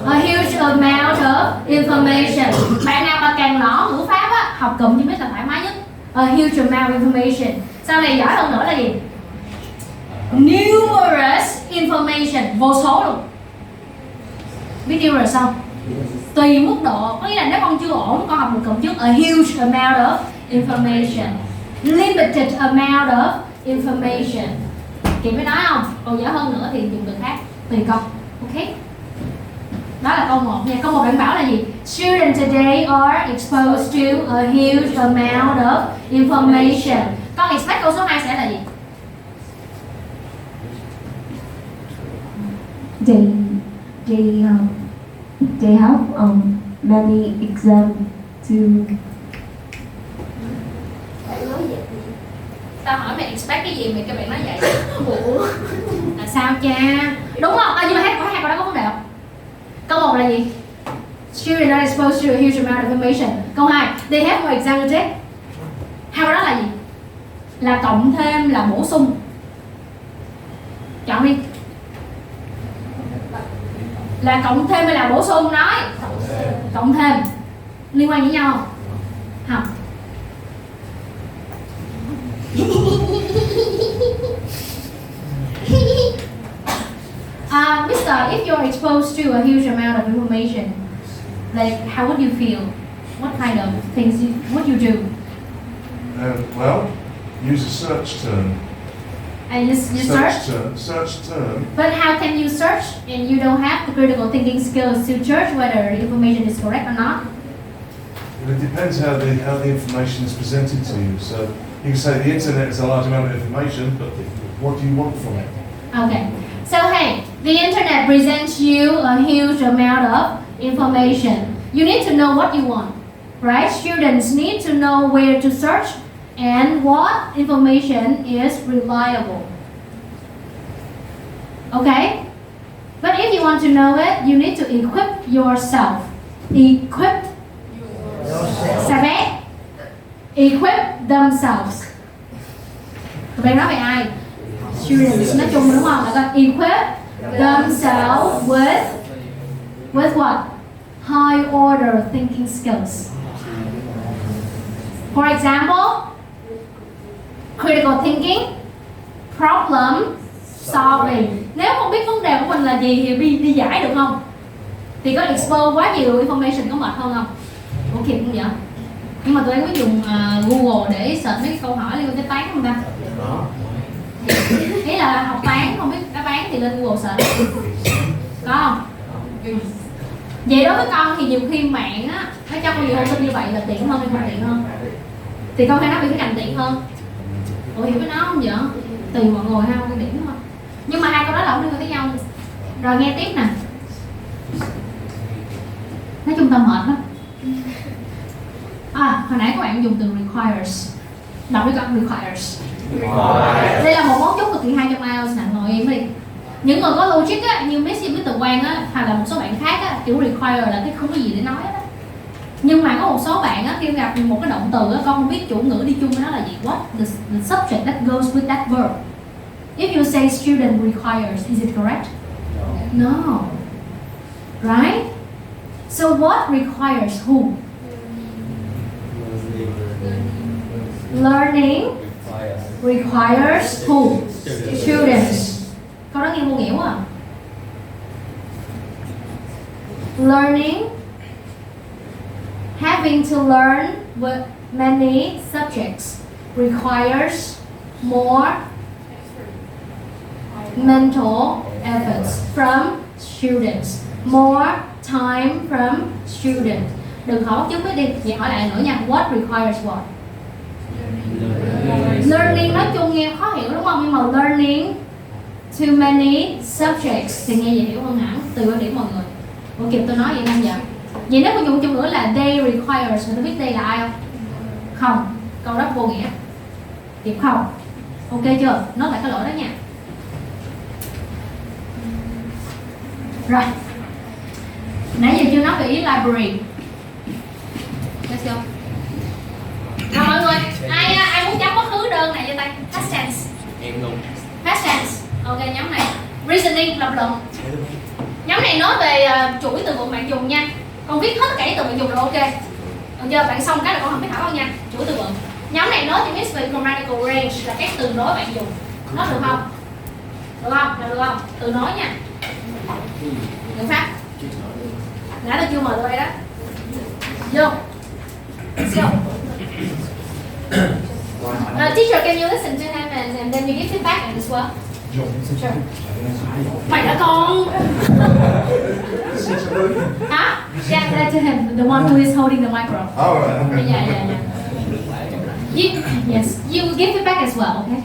A huge amount of information. Bạn nào mà càng lõ ngữ pháp á, học cụm như biết là thoải mái nhất. A huge amount of information. Sau này giỏi hơn nữa là gì? Numerous information. Vô số luôn. Biết numerous không? Tùy mức độ. Có nghĩa là nếu con chưa ổn, con học một cụm trước. A huge amount of information. Limited amount of information. Chị mới nói không? Còn giỏi hơn nữa thì dùng từ khác. Tùy con. Ok? Đó là câu 1 nha. Câu 1 bạn bảo là gì? Students today are exposed to a huge amount of information. Con expect câu số 2 sẽ là gì? They have many exams to. Tao hỏi mày expect cái gì mày cho bạn nói vậy? Ủa? Là sao cha? Đúng không? Nhưng mà hai câu đó có vấn đề không? Câu 1 là gì? Students are exposed to a huge amount of information. Câu 2, they have more exam to take. Hai câu đó là gì? Là cộng thêm, là bổ sung. Chọn đi. Là cộng thêm hay là bổ sung? Nói. Cộng thêm. Liên quan với nhau không? Không. Mister, if you're exposed to a huge amount of information, like how would you feel? What kind of things would you do? Well, use a search term. And you search. Search term. But how can you search and you don't have the critical thinking skills to judge whether the information is correct or not? It depends how the information is presented to you. So you can say the internet is a large amount of information, but what do you want from it? Okay. So hey, the internet presents you a huge amount of information. You need to know what you want, right? Students need to know where to search and what information is reliable. Okay? But if you want to know it, you need to equip yourself. Equip yourself. Equip themselves. Tụi bay nói về ai? Students nói chung đúng không? Là con equip themselves with what? High order thinking skills. For example, critical thinking, problem solving. Nếu không biết vấn đề của mình là gì thì đi giải được không? Thì có expose quá nhiều information có mệt hơn không? Ủa kịp không vậy? Nhưng mà tụi em có dùng Google để search mấy cái câu hỏi liên quan tới toán không ta? Ý là học toán không biết đáp án thì lên Google search. Có không? Vậy đối với con thì nhiều khi mạng á, nó cho con nhiều thông tin như vậy là tiện hơn hay không tiện hơn? Thì con hay nói về cái cạnh tiện hơn. Ủa hiểu với nó không vậy? Tùy mọi người ha, quan điểm thôi. Nhưng mà hai câu đó là không liên quan tới nhau. Rồi nghe tiếp nè. Nói chung tao mệt lắm. Hồi nãy các bạn dùng từ requires. Đọc với con requires. Đây là một mấu chốt cực kỳ hay trong IELTS nè, ngồi im đi. Những người có logic á, như Miss với Từ Quang á, hoặc là một số bạn khác á, chữ require là cái không có gì để nói á. Nhưng mà có một số bạn á, khi gặp một cái động từ á, con không biết chủ ngữ đi chung với nó là gì. What? The subject that goes with that verb. If you say student requires, is it correct? No. Right? So what requires who? Learning requires who? Students. Câu đó nghe vô nghĩa quá à. Learning, having to learn with many subjects requires more mental efforts from students, more time from students. Đừng hỏi chút mới đi, vậy hỏi lại nữa nha. What requires what? Learning nói chung nghe khó hiểu đúng không? Nhưng mà learning too many subjects thì nghe dễ hiểu hơn hẳn, tùy quan điểm mọi người. Ủa kịp tôi nói vậy không vậy? Vậy nếu tôi dùng chung ngữ là they requires, thì tôi biết đây là ai không? Không, câu đó vô nghĩa. Kịp không? Ok chưa? Nói lại cái lỗi đó nha. Rồi. Nãy giờ chưa nói về ý library. Let's go. Rồi mọi người, ai muốn chấm quá khứ đơn này giơ tay. Past tense. Em luôn. Past tense. Ok, nhóm này. Reasoning, lập luận. Nhóm này nói về chuỗi từ vựng bạn dùng nha. Con viết hết tất cả những từ bạn dùng rồi ok. Được chưa? Bạn xong cái là con không biết thảo đâu nha. Chuỗi từ vựng. Nhóm này nói cho Miss về grammatical range là các từ nối bạn dùng. Nó được không? Được không? Được không? Từ nối nha. Được phát. Nãy tôi chưa mời tụi bay đó. Vô. Let's go. Teacher, can you listen to him and then you give feedback as well? Sure. Mày đã con. Hả? Yeah, that to him, the one who is holding the micro. Oh, right, okay. Yeah. Yes, you give feedback as well, okay?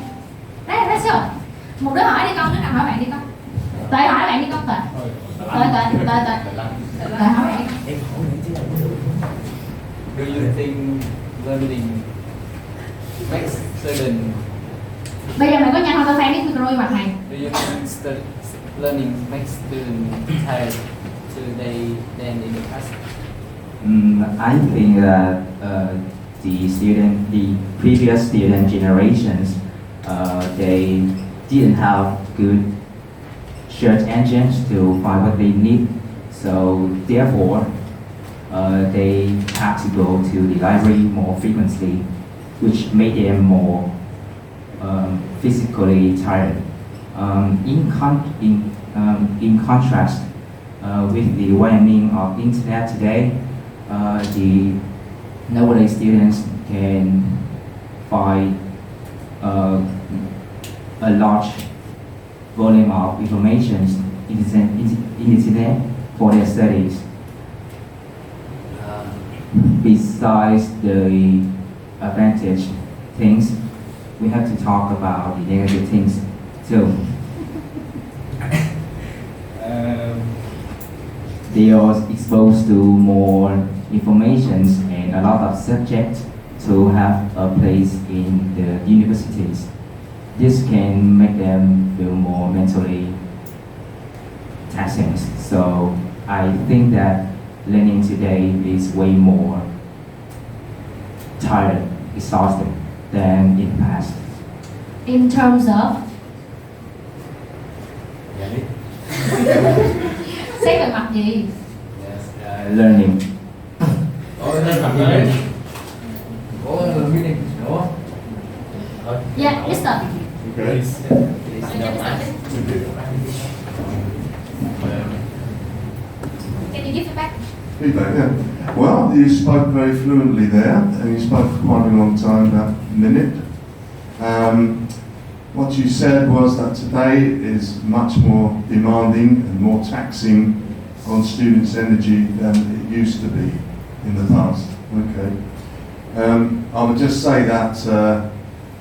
That's all. Một đứa hỏi đi con, đứa nào hỏi bạn đi con. Tệ hỏi bạn đi con, tệ. Tệ hỏi bạn. Do you think learning makes student? Bây giờ mày có nhanh hơn tao fan biết micro mặt này. Do you think learning makes student tired today than in the past? I think that the previous student generations, they didn't have good search engines to find what they need. So therefore, they had to go to the library more frequently, which made them more physically tired. In contrast, with the widening of internet today, the nowadays students can find a large volume of information in the internet for their studies. Besides the advantage things, we have to talk about the negative things too. They are exposed to more information and a lot of subjects to have a place in the universities. This can make them feel more mentally taxing. So I think that learning today is way more tired, exhausting than in the past. In terms of xét về mặt gì? Learning. Yeah, Mister. Okay. Can you give it back? Feedback, yeah. Well, you spoke very fluently there, and you spoke for quite a long time, about a minute. What you said was that today is much more demanding and more taxing on students' energy than it used to be in the past. Okay. I would just say that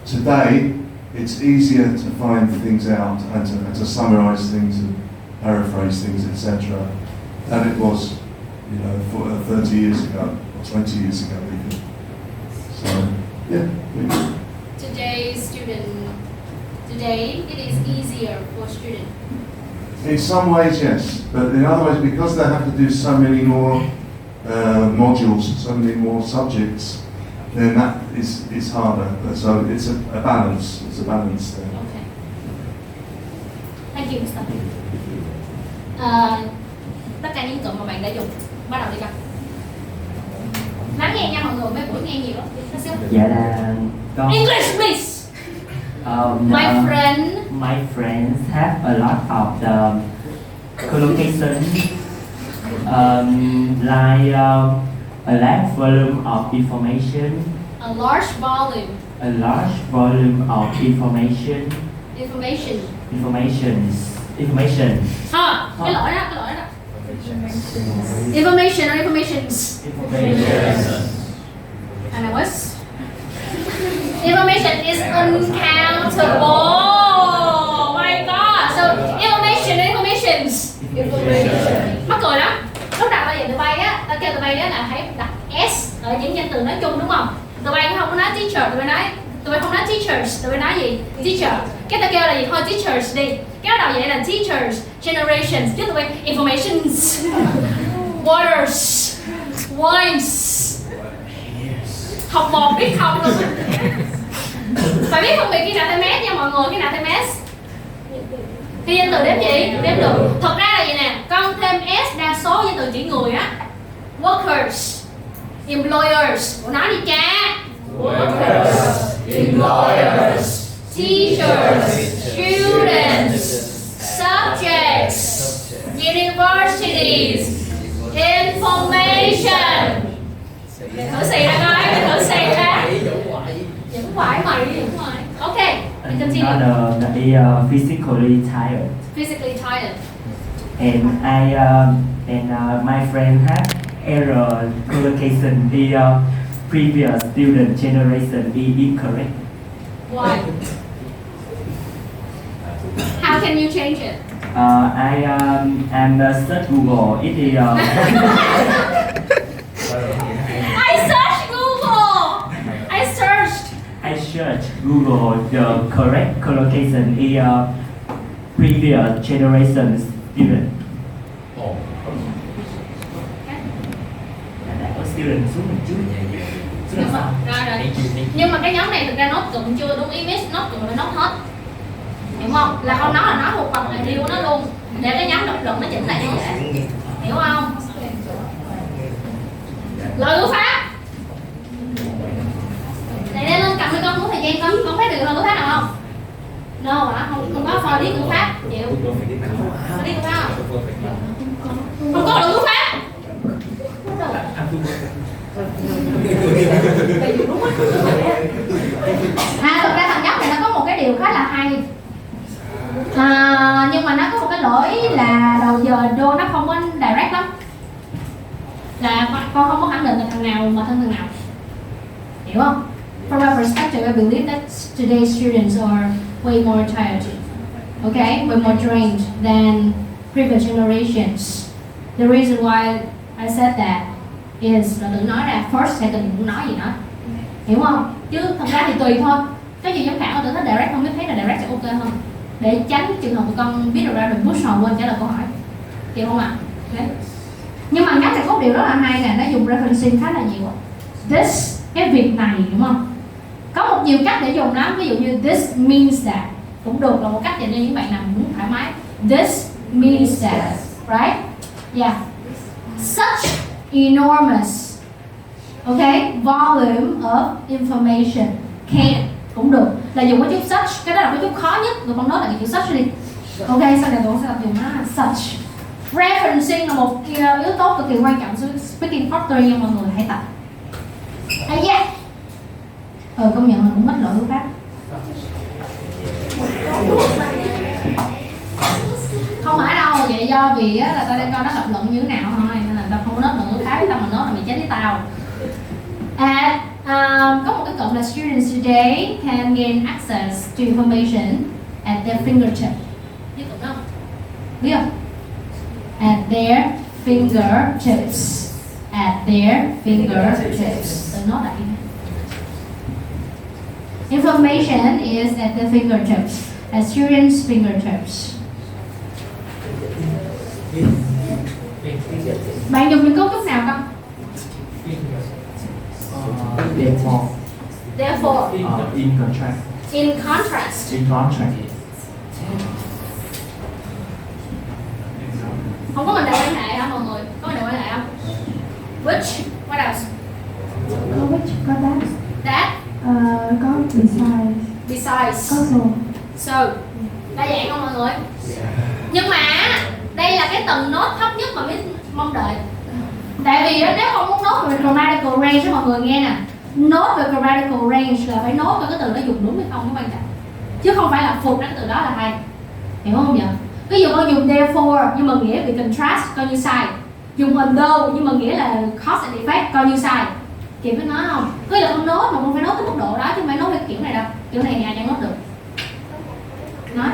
today it's easier to find things out and to summarise things and paraphrase things, etc., than it was, 30 years ago or 20 years ago even. So, yeah. Today it is easier for students. In some ways, yes, but in other ways, because they have to do so many more modules, so many more subjects, then that is harder. So it's a balance. It's a balance there. Okay. Thank you, Mr. Tất cả những cụm mà bạn đã dùng, bắt đầu đi con. Lắng nghe nha mọi người, mấy buổi nghe nhiều lắm. Dạ là con. English, please. My friends have a lot of the collocation, like a large volume of information. A large volume. A large volume of information. Information. Cái lỗi đó. Information or informations. And I was. Information is uncountable. Oh my god. So informations. Mắc cười lắm. Lúc nào tao dạy tụi bay á, tao kêu tụi bay đó là hãy đặt S ở những danh từ nói chung đúng không? Tụi bay không có nói teacher, tụi bay không nói teachers, tụi bay nói gì? Teacher. Cái tao kêu là gì? Thôi teachers đi. Cái bắt đầu vậy là teachers, generations, chứ tụi bay informations, waters, wines. Học một biết không luôn. Phải biết phân biệt khi nào thêm S nha mọi người, khi nào thêm S. Khi danh từ đếm gì? Đếm được. Thật ra là vậy nè, con thêm S đa số danh từ chỉ người á. Workers, employers, của nó đi cha. Workers, employers, teachers, students, subjects, universities, information. Thử xì ra coi, thử xì ra. Vẫn phải mày, vẫn phải. Okay, we continue. They are physically tired. Physically tired. And my friend had error collocation. The previous student generation is incorrect. Why? How can you change it? I'm search Google. It is. I searched Google. The correct collocation is previous generation student. Student xuống mình trước. Nhưng mà cái nhóm này thực ra nó cụm chưa đúng image, nó cụm là nó hết. Hiểu không? Là không nói là nó thuộc bằng lại điều nó luôn. Để cái nhóm độc luận nó chỉnh lại nó dễ. Hiểu không? Lời ngữ pháp. Này lên cầm với con, muốn thời gian con thấy được lời ngữ pháp nào không? No hả? Không có for lý ngữ pháp. Chịu. For lý ngữ pháp không? Không có lời ngữ pháp. Thực ra thằng nhóc này nó có một cái điều khá là hay. xin lỗi là đầu giờ đô nó không có direct lắm, là con không có khẳng định là thằng nào mà thân thằng nào, hiểu không? From my perspective, I believe that today's students are way more tired, okay, way more drained than previous generations. The reason why I said that is là tự nói ra first, second cũng nói gì đó, hiểu không? Chứ thật ra thì tùy thôi. Cái gì giám khảo tự thấy direct không biết thấy là direct sẽ ok hơn, để tránh trường hợp của con biết được ra được push họ quên trả lời câu hỏi, hiểu không ạ? Okay. Nhưng mà nhắc này có một điều rất là hay nè, nó dùng referencing khá là nhiều. This, cái việc này đúng không? Có một nhiều cách để dùng lắm, ví dụ như this means that cũng được, là một cách dành cho những bạn nào muốn thoải mái. This means that, right? Yeah. Such enormous, okay, volume of information can cũng được, là dùng cái chữ such, cái đó là cái chữ khó nhất, tụi con nói là cái chữ such đi. Ok, sau này tụi con sẽ tập dùng nó là such. Referencing là một yếu tố cực kỳ quan trọng trong speaking pottery nhưng mọi người hãy tập. Yeah. Công nhận là cũng mất lỗi của Pháp. Không phải đâu, vậy do vì á, là tao đang coi nó lập luận như thế nào thôi, nên là tao không có nói luận ngữ Pháp, tao mà nói là mày chết với tao. Có một cái cụm là students today can gain access to information at their fingertip. Biết cụm đó không? Biết không? At their fingertips. At their fingertips. Tôi nói lại. Information is at the fingertips. At students' fingertips. Bạn dùng những cấu trúc nào không? Therefore. In contrast. In contrast. In contrast. Không có mình đại quan hệ hả mọi người? Có mình đại quan hệ không? Which? What else? Có which, có that. That? Có besides. Besides. Có so. So. Đa dạng không mọi người? Nhưng mà đây là cái tầng nốt thấp nhất mà mới mong đợi. Tại vì nếu không muốn nốt về grammatical range mọi người nghe nè, nốt về grammatical range là phải nốt về cái từ nó dùng đúng hay không cái quan trọng, chứ không phải là phục cái từ đó là hay, hiểu không vậy? Ví dụ con dùng therefore nhưng mà nghĩa bị contrast coi như sai, dùng although nhưng mà nghĩa là cause and effect coi như sai, kịp với nó không? Cứ là con nốt mà con phải nốt cái mức độ đó chứ không phải nốt cái kiểu này đâu, kiểu này thì ai chẳng nốt được. Nói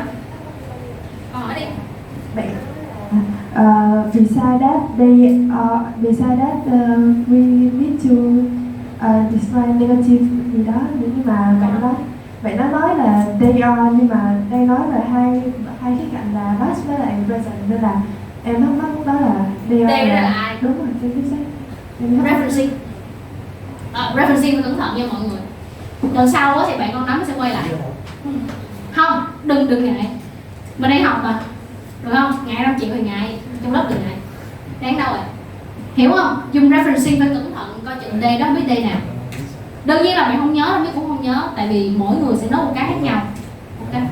con hỏi đi. Beside that, we need to describe negative gì đó, nhưng mà bạn nói là they are, nhưng mà đang nói là hai khía cạnh là past với lại present, nên là em thắc mắc đó là they are là ai? Đúng rồi, chính xác. Referencing. Referencing phải cẩn thận nha mọi người. Lần sau thì bạn con nắm sẽ quay lại. Không, đừng ngại. Mình đang học mà, được không? Ngại đâu chịu thì ngại, trong lớp đừng ngại. Đáng đâu rồi. Hiểu không? Dùng referencing phải cẩn thận, coi chừng đây đó biết đây nào. Đương nhiên là bạn không nhớ, biết cũng không nhớ, tại vì mỗi người sẽ nói một cái khác nhau. Ok.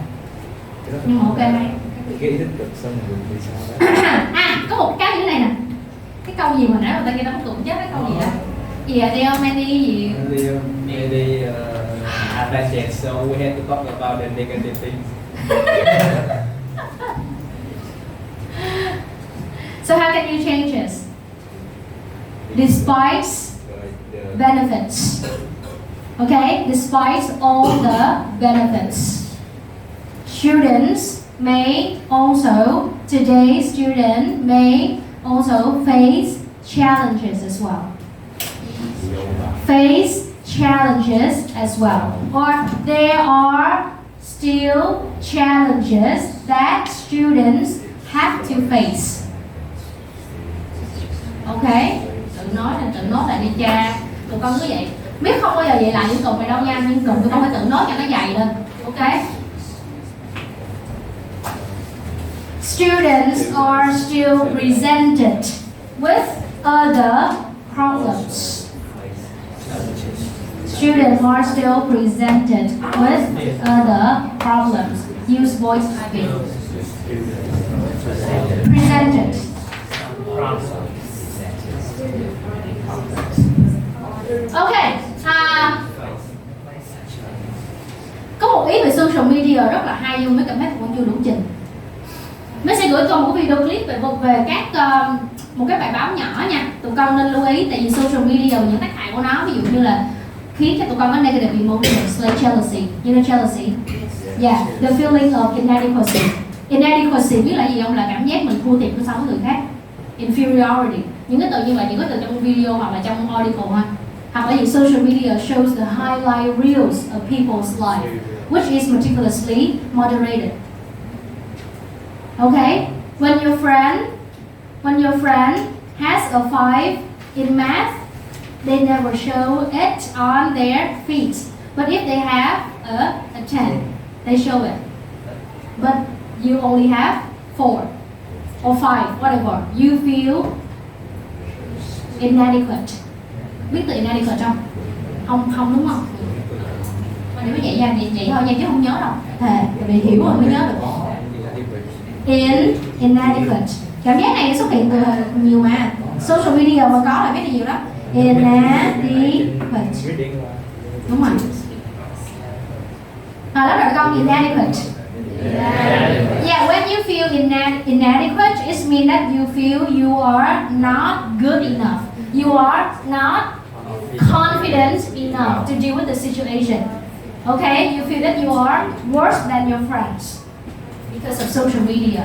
Nhưng mà ok hay. Cái ý thức được xong rồi thì sao đó. Có một cái như thế này nè. Cái câu gì mà nãy người ta nghe ta tưởng chết cái câu gì đó. Gì there are many gì? Many advantages, so we have to talk about the negative things. So how can you change this? Despite benefits. Okay, despite all the benefits. Students may also, today's student may also face challenges as well. Face challenges as well. Or there are still challenges that students have to face. Okay, tự nói lại đi cha. Tụi con cứ vậy. Biết không bao giờ vậy lại những cụm này đâu nha, nhưng cụm tụi con phải tự nói cho nó dày lên. Okay. Students are still presented with other problems. Students are still presented with other problems. Use voice typing. Presented. Okay. Có một ý về social media rất là hay nhưng mới cảm thấy con chưa đủ trình. Mình sẽ gửi con một video clip về các một cái bài báo nhỏ nha. Tụi con nên lưu ý tại vì social media và những tác hại của nó, ví dụ như là khiến cho tụi con có negative emotions like jealousy. You know jealousy? Yeah, the feeling of inadequacy. Inadequacy biết là gì không? Là cảm giác mình thua thiệt so với người khác. Inferiority. Những cái từ như vậy, những cái từ trong video hoặc là trong article ha. Hoặc là gì social media shows the highlight reels of people's life, which is meticulously moderated. Okay? When your friend has a 5 in math, they never show it on their feeds. But if they have a 10, they show it. But you only have 4 or 5, whatever. You feel inadequate. Biết từ inadequate không? Không đúng không? Mà nếu vậy nha, vậy thôi nha chứ không nhớ đâu. Thề, tại vì hiểu rồi mới nhớ được. Inadequate. Cảm giác này xuất hiện từ nhiều mà. Social media mà có là biết là nhiều đó. Inadequate. Đúng rồi. Lớp rồi con inadequate. Yeah, when you feel inadequate, it means that you feel you are not good enough. You are not confident enough to deal with the situation. Okay, you feel that you are worse than your friends because of social media.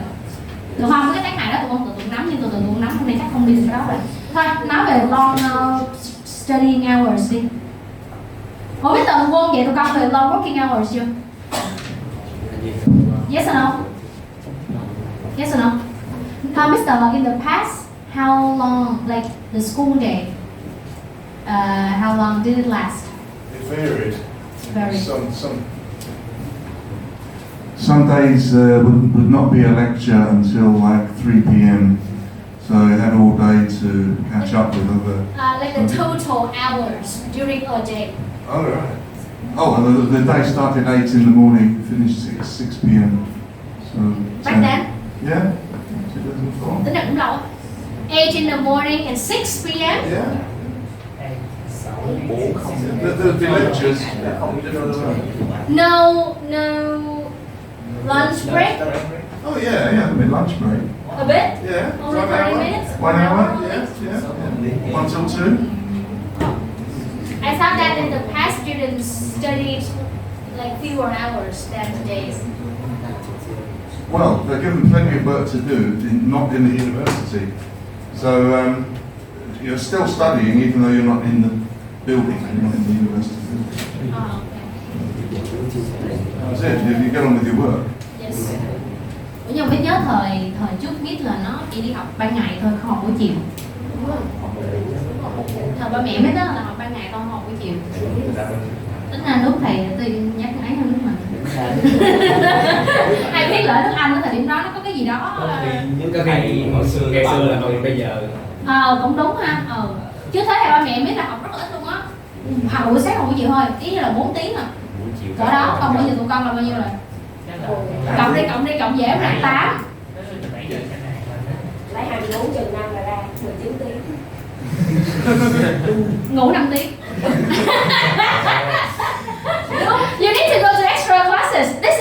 Được không? Cái tác hại đó tụi con tự nắm, nhưng tụi nắm hôm nay chắc không đi được cái đó rồi. Thôi, nói về long studying hours đi. Có biết tụi quân vậy tụi con về long working hours chưa? Yes or no? Yes or no? Mr. In the past, how long, like the school day, how long did it last? It varied. Very. Some days would not be a lecture until like 3 p.m. So I had all day to catch up with other. Like the total hours during a day. Oh right. Oh, and the day started 8 in the morning, finished 6 p.m. So. Back then? Yeah. 2004. Tính là cũng lâu. 8 in the morning and 6 p.m. Yeah. The lectures. No lunch break? Oh yeah, a bit lunch break. A bit? Yeah. Only 30 minutes? 1 hour? Yeah. 1 till 2. I thought that in the past students studied like fewer hours than today's. Well, they're given plenty of work to do, not in the university. So you're still studying even though you're not in the building, you're not in the university building. Oh, That's it, you get on with your work. okay. Yes. Nhưng biết nhớ thời trước biết là nó chỉ đi học ban ngày thôi, không học buổi chiều. Thời ba mẹ biết đó là học ban ngày thôi, không học buổi chiều. Tính ra nước thầy tôi nhắc ấy hơn nước mình. Ai biết lại nước Anh ở thời điểm đó nó có cái gì đó. Những cái thầy hồi xưa ngày xưa là còn bây giờ. Cũng đúng ha. Chứ thế thì ba mẹ biết là học rất là ít luôn á. Học buổi sáng học buổi chiều thôi, ý là 4 tiếng à. Cỡ đó, còn bây giờ tụi con là bao nhiêu rồi? Cộng dễ là 8. Lấy 24 trừ 5 là ra 19 tiếng. Ngủ 5 tiếng. You need to go to extra classes. This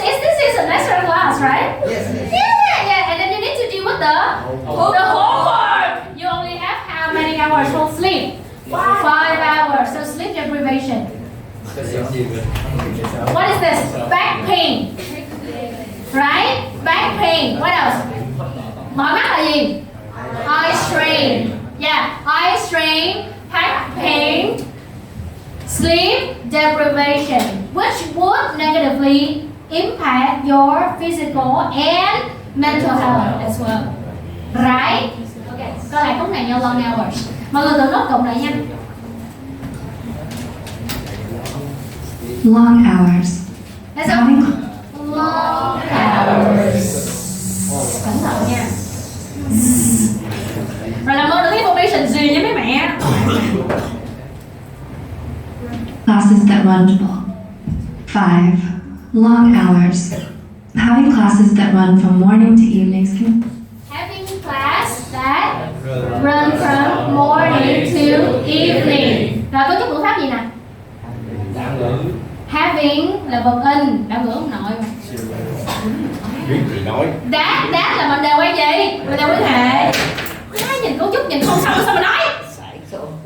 is an extra class, right? Yes. Yeah. And then you need to deal with the homework. You only have how many hours for sleep? 5 hours. So sleep deprivation. What is this? Back pain. Right? Back pain. What else? Mỏi mắt là gì? Eye strain. Yeah, eye strain, back pain, sleep deprivation, which would negatively impact your physical and mental health as well. Right? Okay. Coi lại khúc này nhau long hours. Mọi người tự nốt cộng lại nha. Long hours. Let's go. Long hours. Cẩn thận nha. Rồi làm ơn đừng information gì với mấy mẹ. Classes that run 5. Long hours. Having classes that run from morning to evenings can Having class that run from morning to evening. Rồi có chút ngữ pháp gì nè? Having là vật in, đã ngữ ông nội mà. nói. That là mệnh đề quay gì? Mệnh đề quan hệ. Nhìn cấu trúc nhìn không sao mà nói.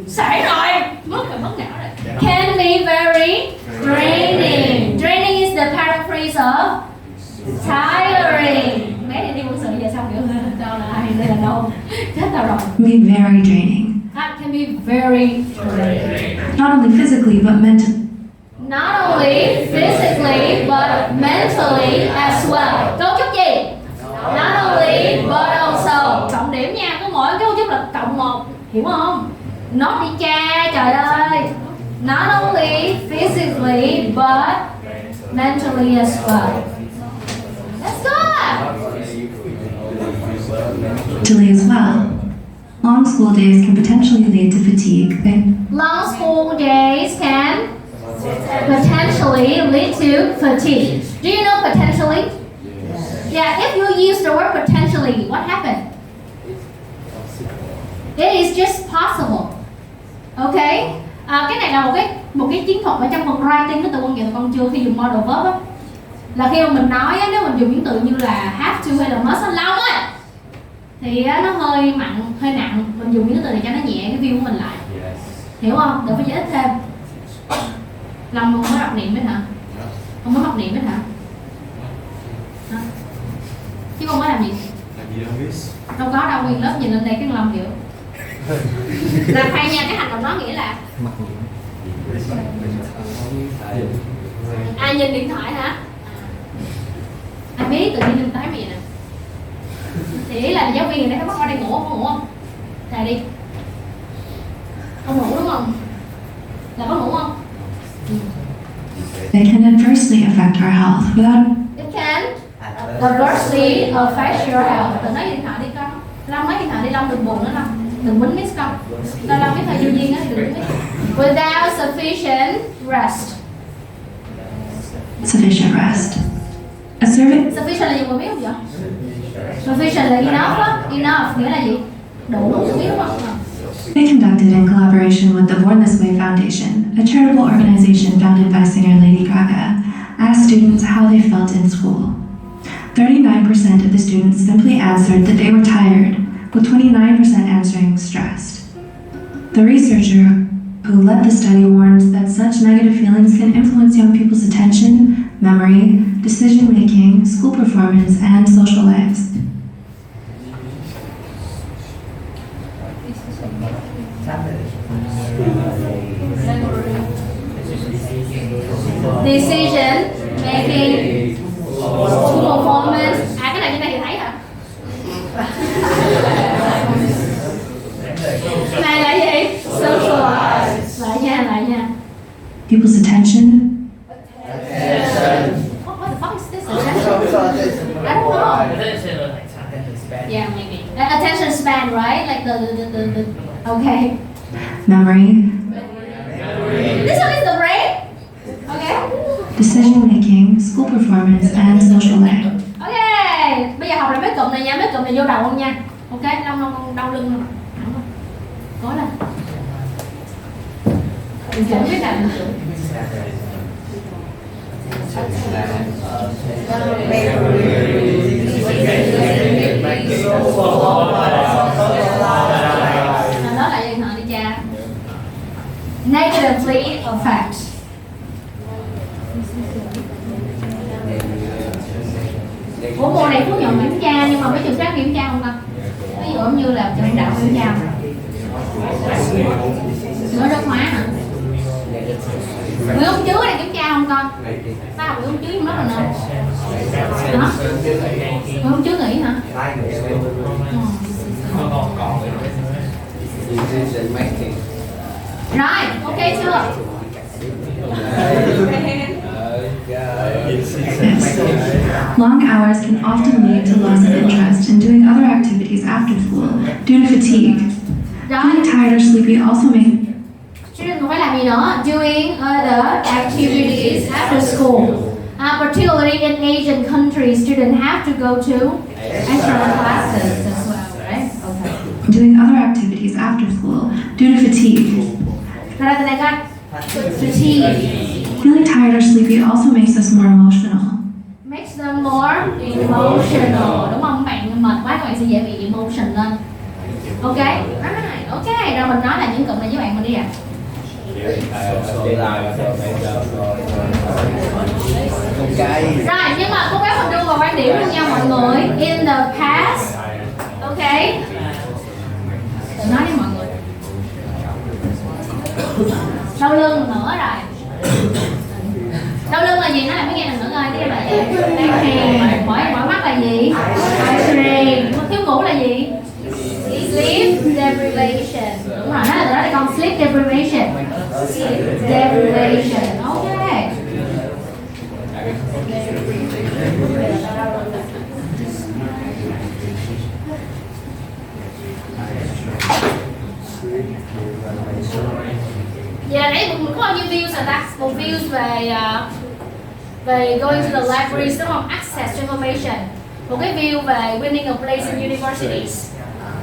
Sảy rồi. Mất não rồi. Can be very draining. Draining is the paraphrase of tiring. Bé đi quân sự giờ xong kiểu tao là ai đây là đâu? Chết tao rồi. Be very draining. That can be very draining. Not only physically but mentally. Not only physically but mentally as well. Cấu trúc gì? Not only but also. Cộng điểm nha, có mỗi cấu trúc là cộng 1, hiểu không? Not đi cha, trời ơi. Not only physically but mentally as well. Let's go. Mentally as well. Long school days can potentially lead to fatigue. Long school days can potentially lead to fatigue. Do you know potentially? Yeah, if you use the word potentially, what happened? It is just possible. Okay? Cái này là một cái chiến thuật ở trong phần writing của tụi con dạy tụi con chưa khi dùng modal verb á. Là khi mà mình nói á, nếu mình dùng những từ như là have to hay là must lâu á thì nó hơi mặn, hơi nặng. Mình dùng những cái từ này cho nó nhẹ cái view của mình lại. Hiểu không? Đừng phải giải thích thêm. Long không có đọc niệm hết hả? Không có mặc niệm hết hả? Chứ không có làm gì? Làm gì đâu biết. Đâu có đâu, nguyên lớp nhìn lên đây cái Long hiểu. Làm hay nha, cái hành động đó nghĩa là nhìn điện thoại hả? Ai biết tự nhiên lên tái mày nè. Thì ý là giáo viên người ta bắt con đang ngủ không? Có ngủ không? Thầy đi. Không ngủ đúng không? Là có ngủ không? They can adversely affect our health without. It can adversely affect your health. Tự nói điện thoại đi con. Long nói điện thoại đi, Long đừng buồn nữa Long. Đừng quýnh miss con. Tao Long biết thời vô duyên á, đừng quýnh miss. Without sufficient rest. Sufficient rest. A survey. Sufficient là gì mà biết không vậy? Sufficient là enough á. Enough nghĩa là gì? Đủ, biết đúng không? They conducted in collaboration with the Born This Way Foundation, a charitable organization founded by singer Lady Gaga, asked students how they felt in school. 39% of the students simply answered that they were tired, with 29% answering stressed. The researcher who led the study warns that such negative feelings can influence young people's attention, memory, decision-making, school performance, and social lives. Decision making, school performance. Cái này trên đây thì thấy hả? Này là gì? Socialize. Lại nha. People's attention. What the fuck is this? Attention? I don't know. Yeah, maybe. Attention span, right? Like the okay. Memory. This one is the brain. Okay. Decision making, school performance, and social life. Okay. Bây giờ học lại mấy cụm này nha, mấy cụm này vô đầu không nha. Okay, Long đau lưng không? Cố lên. Mình chuẩn biết làm. Đó là gì hả đi cha? Negatively affect. Ủa mùa này Phú Nhuận kiểm tra nhưng mà mấy trường khác kiểm tra không con? Ví dụ như là trường đạo kiểm tra. Nữa đất hóa hả? Người ông chứ này kiểm tra không con? Sao học người ông chứ trong đó rồi nè? Hả? Người ông chứ nghỉ hả? Rồi, ok chưa? Long hours can often lead to loss of interest in doing other activities after school due to fatigue. Being tired or sleepy also may. Student còn phải làm gì nữa? Doing other activities after school. Particularly in Asian countries, students have to go to extra classes as well, right? Okay. Doing other activities after school due to fatigue. Rồi từ này coi. Fatigue Feeling tired or sleepy also makes us more emotional. makes them more emotional, đúng không? Các bạn mệt quá các bạn sẽ dễ bị emotion lên. Ok, ok, rồi mình nói là những cụm này với bạn mình đi ạ. Rồi, nhưng mà cố gắng mình đưa vào quan điểm luôn nha mọi người. In the past, ok. Tự nói đi mọi người. Đau lưng nữa rồi. Đau lưng là gì? Nói lại mới nghe lần nữa coi. Tiếp là gì? Backhand. Mỏi mắt là gì? Migraine. Thiếu ngủ là gì? Sleep deprivation. Đúng rồi, nói là từ đó là con sleep deprivation. Sleep deprivation. Ok. Vậy là nãy mình có bao nhiêu views rồi ta? Một views về going to the libraries, đúng không? Access to information. Một cái view về winning a place in universities.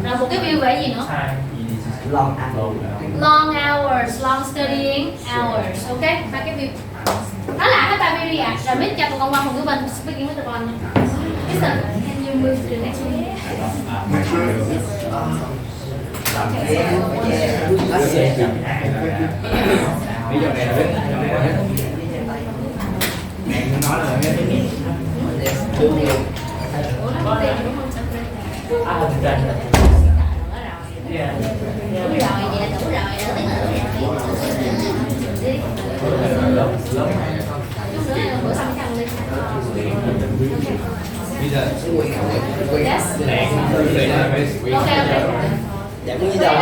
Rồi một cái view về gì nữa? Long hours, long studying hours. Ok, ba cái view. Đó là cái ba view đi ạ. Rồi Miss cho tụi con qua một cái bên speaking với tụi con. Mister, can you move to the next one? Next one. Dạ muốn đi đâu?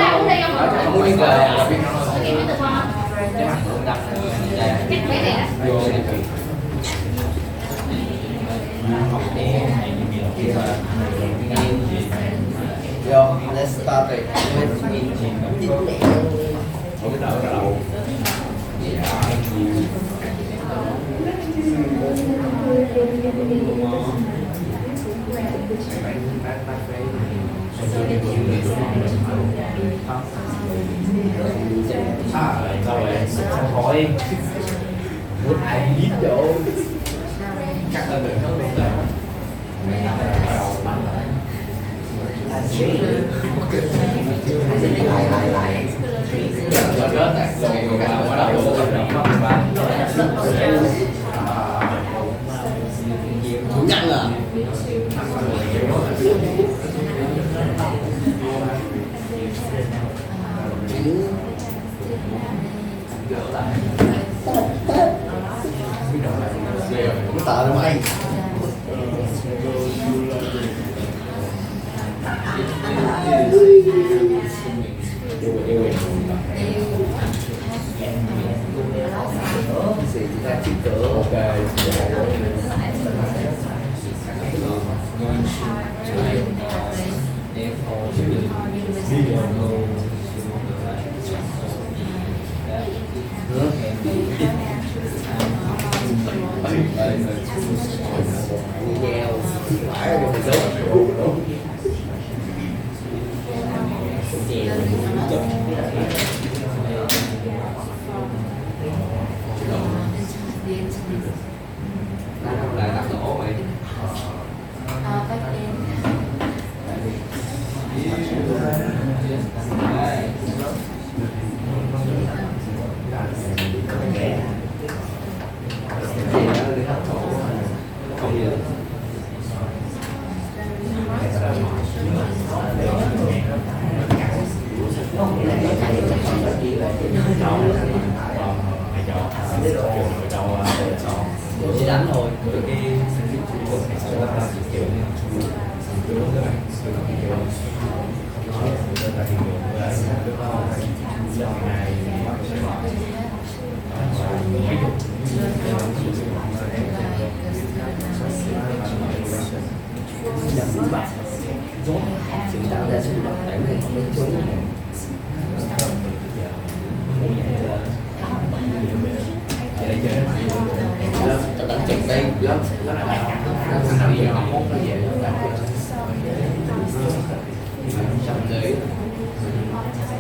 Không muốn đi về. Yo, let's start it. Thôi muốn ai biết đâu cắt lên được không biết đâu chủ nhật à cũng sợ đâu mày thì chúng ta chích cửa ok lại đặt đổ mày chỉ đánh thôi sự tạo ra sự độc bản này không biết chúng cho đánh trực đây lớp năm giờ học mốt nó về xong tới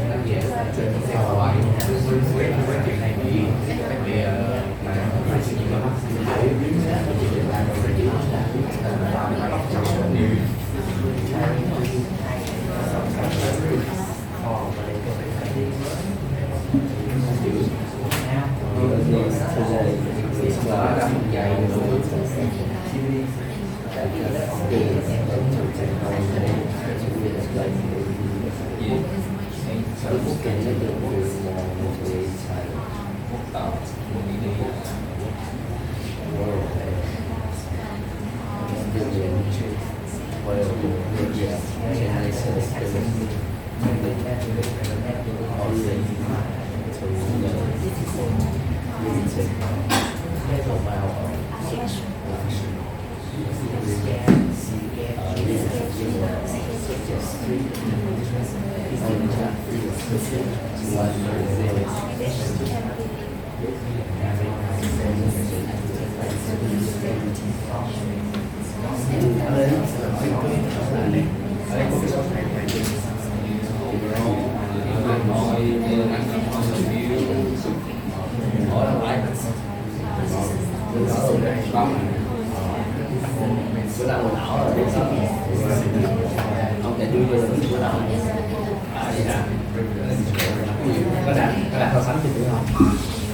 năm giờ chơi theo hoài chuyện này bị phải suy nghĩ mà trên sẽ được một người xài một tàu một đi đi ông để đưa vô cái bữa nào vậy hả? Có đạt so sánh thì đúng không?